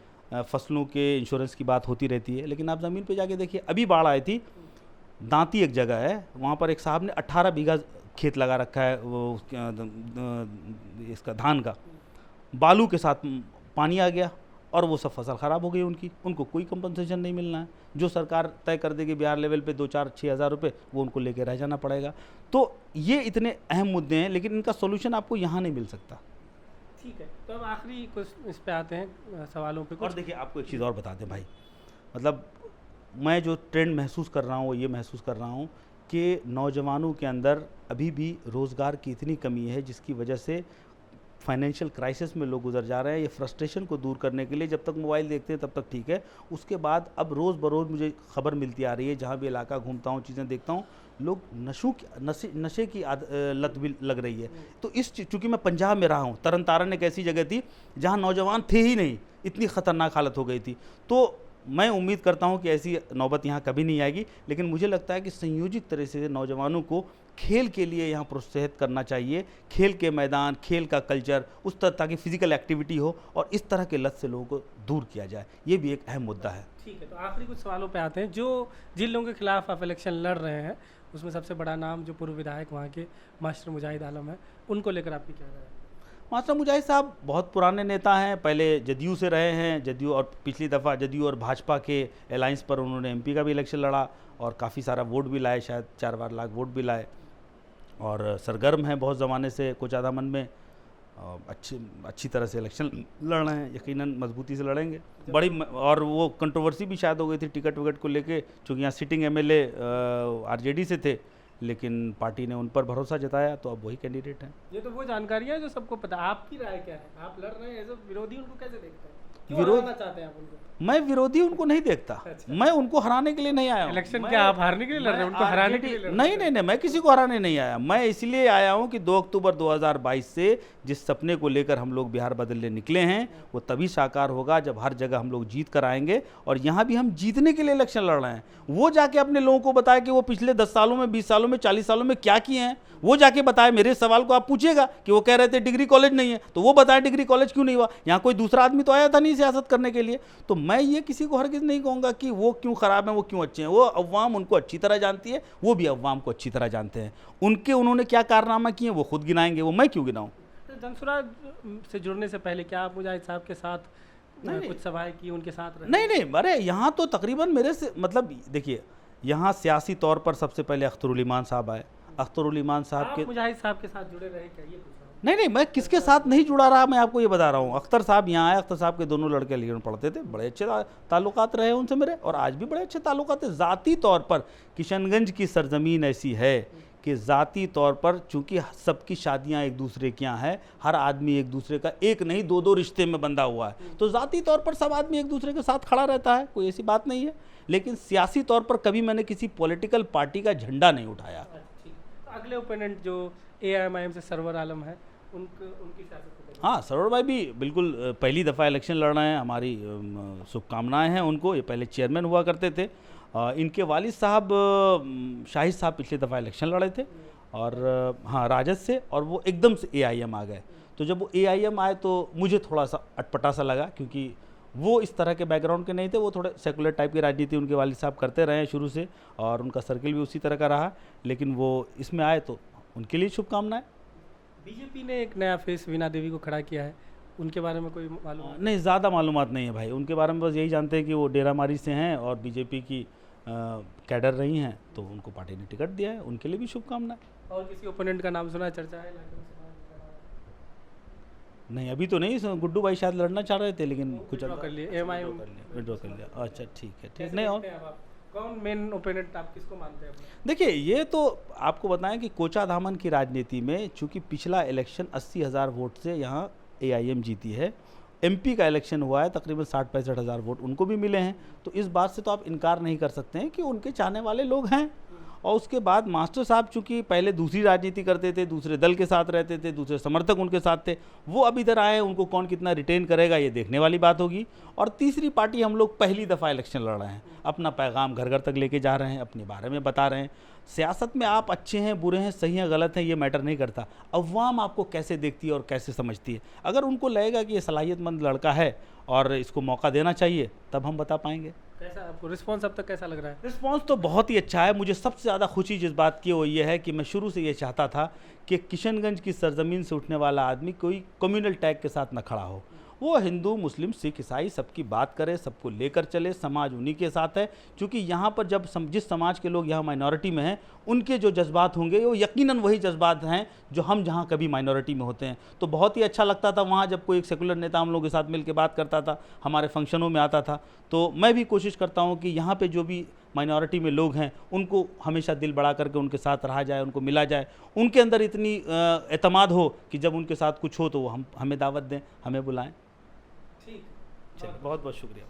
फसलों के इंश्योरेंस की बात होती रहती है, लेकिन आप ज़मीन पे जाके देखिए। अभी बाढ़ आई थी, दांती एक जगह है, वहाँ पर एक साहब ने 18 बीघा खेत लगा रखा है, वो इसका धान का, बालू के साथ पानी आ गया और वो सब फसल ख़राब हो गई उनको कोई कंपनसेशन नहीं मिलना है। जो सरकार तय कर देगी बिहार लेवल पे 2-4-6 हज़ार रुपये, वो उनको लेके रह जाना पड़ेगा। तो ये इतने अहम मुद्दे हैं, लेकिन इनका सोल्यूशन आपको यहाँ नहीं मिल सकता। ठीक है, तो अब आखिरी कुछ इस पे आते हैं सवालों पे। और देखिए आपको एक चीज़ और बता दें भाई, मतलब मैं जो ट्रेंड महसूस कर रहा हूँ वो ये महसूस कर रहा हूँ कि नौजवानों के अंदर अभी भी रोज़गार की इतनी कमी है जिसकी वजह से फाइनेंशियल क्राइसिस में लोग गुजर जा रहे हैं। ये फ्रस्ट्रेशन को दूर करने के लिए जब तक मोबाइल देखते हैं तब तक ठीक है, उसके बाद अब रोज़ बरोज़ मुझे खबर मिलती आ रही है, जहाँ भी इलाका घूमता हूँ चीज़ें देखता हूँ, लोग नशे की लत भी लग रही है। तो चूँकि मैं पंजाब में रहा हूँ, तरन तारण एक ऐसी जगह थी जहाँ नौजवान थे ही नहीं, इतनी ख़तरनाक हालत हो गई थी। तो मैं उम्मीद करता हूं कि ऐसी नौबत यहाँ कभी नहीं आएगी, लेकिन मुझे लगता है कि संयोजित तरह से नौजवानों को खेल के लिए यहाँ प्रोत्साहित करना चाहिए। खेल के मैदान, खेल का कल्चर उस तरह, ताकि फिजिकल एक्टिविटी हो और इस तरह के लत से लोगों को दूर किया जाए। ये भी एक अहम मुद्दा है। ठीक है, तो आखिरी कुछ सवालों पे आते हैं। जिन लोगों के खिलाफ आप इलेक्शन लड़ रहे हैं उसमें सबसे बड़ा नाम जो पूर्व विधायक वहाँ के मास्टर मुजाहिद आलम है, उनको लेकर आपकी क्या राय है? मास्टर मुजाहिद साहब बहुत पुराने नेता हैं, पहले जदयू से रहे हैं, जदयू और पिछली दफ़ा जदयू और भाजपा के अलायंस पर उन्होंने एमपी का भी इलेक्शन लड़ा और काफ़ी सारा वोट भी लाए, शायद 4 लाख वोट भी लाए, और सरगर्म हैं बहुत ज़माने से कोचा दामन में। अच्छी तरह से इलेक्शन लड़ रहे हैं, यकीनन मजबूती से लड़ेंगे। बड़ी और वो कंट्रोवर्सी भी शायद हो गई थी टिकट विकट को लेके, चूँकि यहाँ सिटिंग एमएलए आरजेडी से थे, लेकिन पार्टी ने उन पर भरोसा जताया तो अब वही कैंडिडेट हैं। ये तो वो जानकारी है जो सबको पता। आपकी राय क्या है? आप लड़ रहे हैं एज अ विरोधी, उनको कैसे देखते हैं? विरोध चाहते हैं आप उनको? मैं विरोधी उनको नहीं देखता। अच्छा। मैं उनको हराने के लिए नहीं आया हूँ। इलेक्शन क्या आप हारने के लिए लड़ रहे हैं? उनको हराने के लिए लड़ रहे हैं? नहीं, मैं किसी को हराने नहीं आया। मैं इसलिए आया हूँ कि 2 अक्टूबर 2022 से जिस सपने को लेकर हम लोग बिहार बदलने निकले हैं वो तभी साकार होगा जब हर जगह हम लोग जीत कर आएंगे। और यहाँ भी हम जीतने के लिए इलेक्शन लड़ रहे हैं। वो जाके अपने लोगों को बताए कि वो पिछले 10 सालों में, 20 सालों में, 40 सालों में क्या किए हैं, वो जाके बताए। मेरे सवाल को आप पूछिएगा कि वो कह रहे थे डिग्री कॉलेज नहीं है, तो वो बताए डिग्री कॉलेज क्यों नहीं हुआ। यहाँ कोई दूसरा आदमी तो आया था नहीं सियासत करने के लिए। तो मैं ये किसी को हरगिज़ नहीं कहूँगा कि वो क्यों ख़राब हैं, वो क्यों अच्छे हैं। वो अवाम उनको अच्छी तरह जानती है, वो भी अवाम को अच्छी तरह जानते हैं। उन्होंने क्या कारनामा किए वो खुद गिनाएंगे, वो मैं क्यों गिनाऊँ। जनसुराज से जुड़ने से पहले क्या आप मुजाहिद साहब के साथ कुछ सभाएं की, उनके साथ रहे? नहीं, अरे यहाँ तो तकरीबन मेरे से, मतलब देखिए, यहाँ सियासी तौर पर सबसे पहले अख्तरुल ईमान साहब आए। अख्तरुल ईमान साहब के, मुजाहिद साहब के साथ जुड़े रहे क्या, ये पूछा? नहीं, मैं किसके साथ नहीं जुड़ा रहा, मैं आपको ये बता रहा हूँ। अख्तर साहब यहाँ आए, अख्तर साहब के दोनों लड़के अलीगढ़ में पढ़ते थे, बड़े अच्छे ताल्लुकात रहे उनसे मेरे, और आज भी बड़े अच्छे ताल्लुकात है। ज़ाती तौर पर किशनगंज की सरजमीन ऐसी है कि ज़ाती तौर पर चूँकि सबकी शादियाँ एक दूसरे के यहाँ हैं, हर आदमी एक दूसरे का एक नहीं 2-2 रिश्ते में बंधा हुआ है, तो ज़ाती तौर पर सब आदमी एक दूसरे के साथ खड़ा रहता है, कोई ऐसी बात नहीं है। लेकिन सियासी तौर पर कभी मैंने किसी पॉलिटिकल पार्टी का झंडा नहीं उठाया। अगले ओपोनेंट जो AIMIM से सरवर आलम है, उनकी सियासत? हाँ, सरवर भाई भी बिल्कुल पहली दफ़ा इलेक्शन लड़ रहे हैं, हमारी शुभकामनाएं हैं उनको। ये पहले चेयरमैन हुआ करते थे। इनके वालिद साहब शाहिद साहब पिछली दफ़ा इलेक्शन लड़े थे, और हाँ, राजद से, और वो एकदम से AIM आ गए। तो जब वो AIM आए तो मुझे थोड़ा सा अटपटा सा लगा, क्योंकि वो इस तरह के बैकग्राउंड के नहीं थे। वो थोड़े सेकुलर टाइप की राजनीति उनके वालिद साहब करते रहे हैं शुरू से, और उनका सर्किल भी उसी तरह का रहा, लेकिन वो इसमें आए तो उनके लिए शुभकामनाएं। बीजेपी ने एक नया फेस वीणा देवी को खड़ा किया है, उनके बारे में कोई मालूम? नहीं, ज़्यादा मालूमात नहीं है भाई उनके बारे में। बस यही जानते हैं कि वो डेरामारी से हैं और बीजेपी की कैडर रही हैं, तो उनको पार्टी ने टिकट दिया है, उनके लिए भी शुभकामनाएं। और किसी ओपोनेंट का नाम सुना, चर्चा है? नहीं अभी तो नहीं, गुड्डू भाई शायद लड़ना चाह रहे थे लेकिन कुछ Withdraw कर लिए, एमआईएम विड्रॉ कर लिया। अच्छा ठीक है, ठीक कैसे नहीं। और देखते हैं आप? कौन मेन ओपोनेंट आप किसको मानते हैं अपने? देखिए ये तो आपको बताएं कि कोचाधामन की राजनीति में चूंकि पिछला इलेक्शन 80,000 वोट से यहाँ एआईएम जीती है, एमपी का इलेक्शन हुआ है तकरीबन 60-65 हज़ार वोट उनको भी मिले हैं, तो इस बात से तो आप इनकार नहीं कर सकते हैं कि उनके चाहने वाले लोग हैं। और उसके बाद मास्टर साहब चूंकि पहले दूसरी राजनीति करते थे, दूसरे दल के साथ रहते थे, दूसरे समर्थक उनके साथ थे, वो अब इधर आए, उनको कौन कितना रिटेन करेगा ये देखने वाली बात होगी। और तीसरी पार्टी हम लोग पहली दफ़ा इलेक्शन लड़ रहे हैं, अपना पैगाम घर घर तक लेके जा रहे हैं, अपने बारे में बता रहे हैं। सियासत में आप अच्छे हैं, बुरे हैं, सही हैं, गलत हैं, ये मैटर नहीं करता, अवाम आपको कैसे देखती है और कैसे समझती है। अगर उनको लगेगा कि ये सलाहियतमंद लड़का है और इसको मौका देना चाहिए, तब हम बता पाएंगे। कैसा आपको रिस्पॉन्स अब तक कैसा लग रहा है? रिस्पांस तो बहुत ही अच्छा है। मुझे सबसे ज़्यादा खुशी जिस बात की वो ये है कि मैं शुरू से ये चाहता था कि किशनगंज की सरजमीन से उठने वाला आदमी कोई कम्युनल टैग के साथ न खड़ा हो, वो हिंदू मुस्लिम सिख ईसाई सबकी बात करे, सबको लेकर चले, समाज उन्हीं के साथ है। क्योंकि यहाँ पर जब जिस समाज के लोग यहाँ माइनॉरिटी में हैं, उनके जो जज्बात होंगे वो यकीनन वही जज्बात हैं जो हम जहाँ कभी माइनॉरिटी में होते हैं। तो बहुत ही अच्छा लगता था वहाँ जब कोई एक सेकुलर नेता हम लोग के साथ मिल के बात करता था, हमारे फंक्शनों में आता था। तो मैं भी कोशिश करता हूँ कि यहाँ पर जो भी माइनॉरिटी में लोग हैं उनको हमेशा दिल बढ़ा करके उनके साथ रहा जाए, उनको मिला जाए, उनके अंदर इतनी एतमाद हो कि जब उनके साथ कुछ हो तो वो हमें दावत दें, हमें बुलाएं। ठीक, चलिए बहुत बहुत शुक्रिया।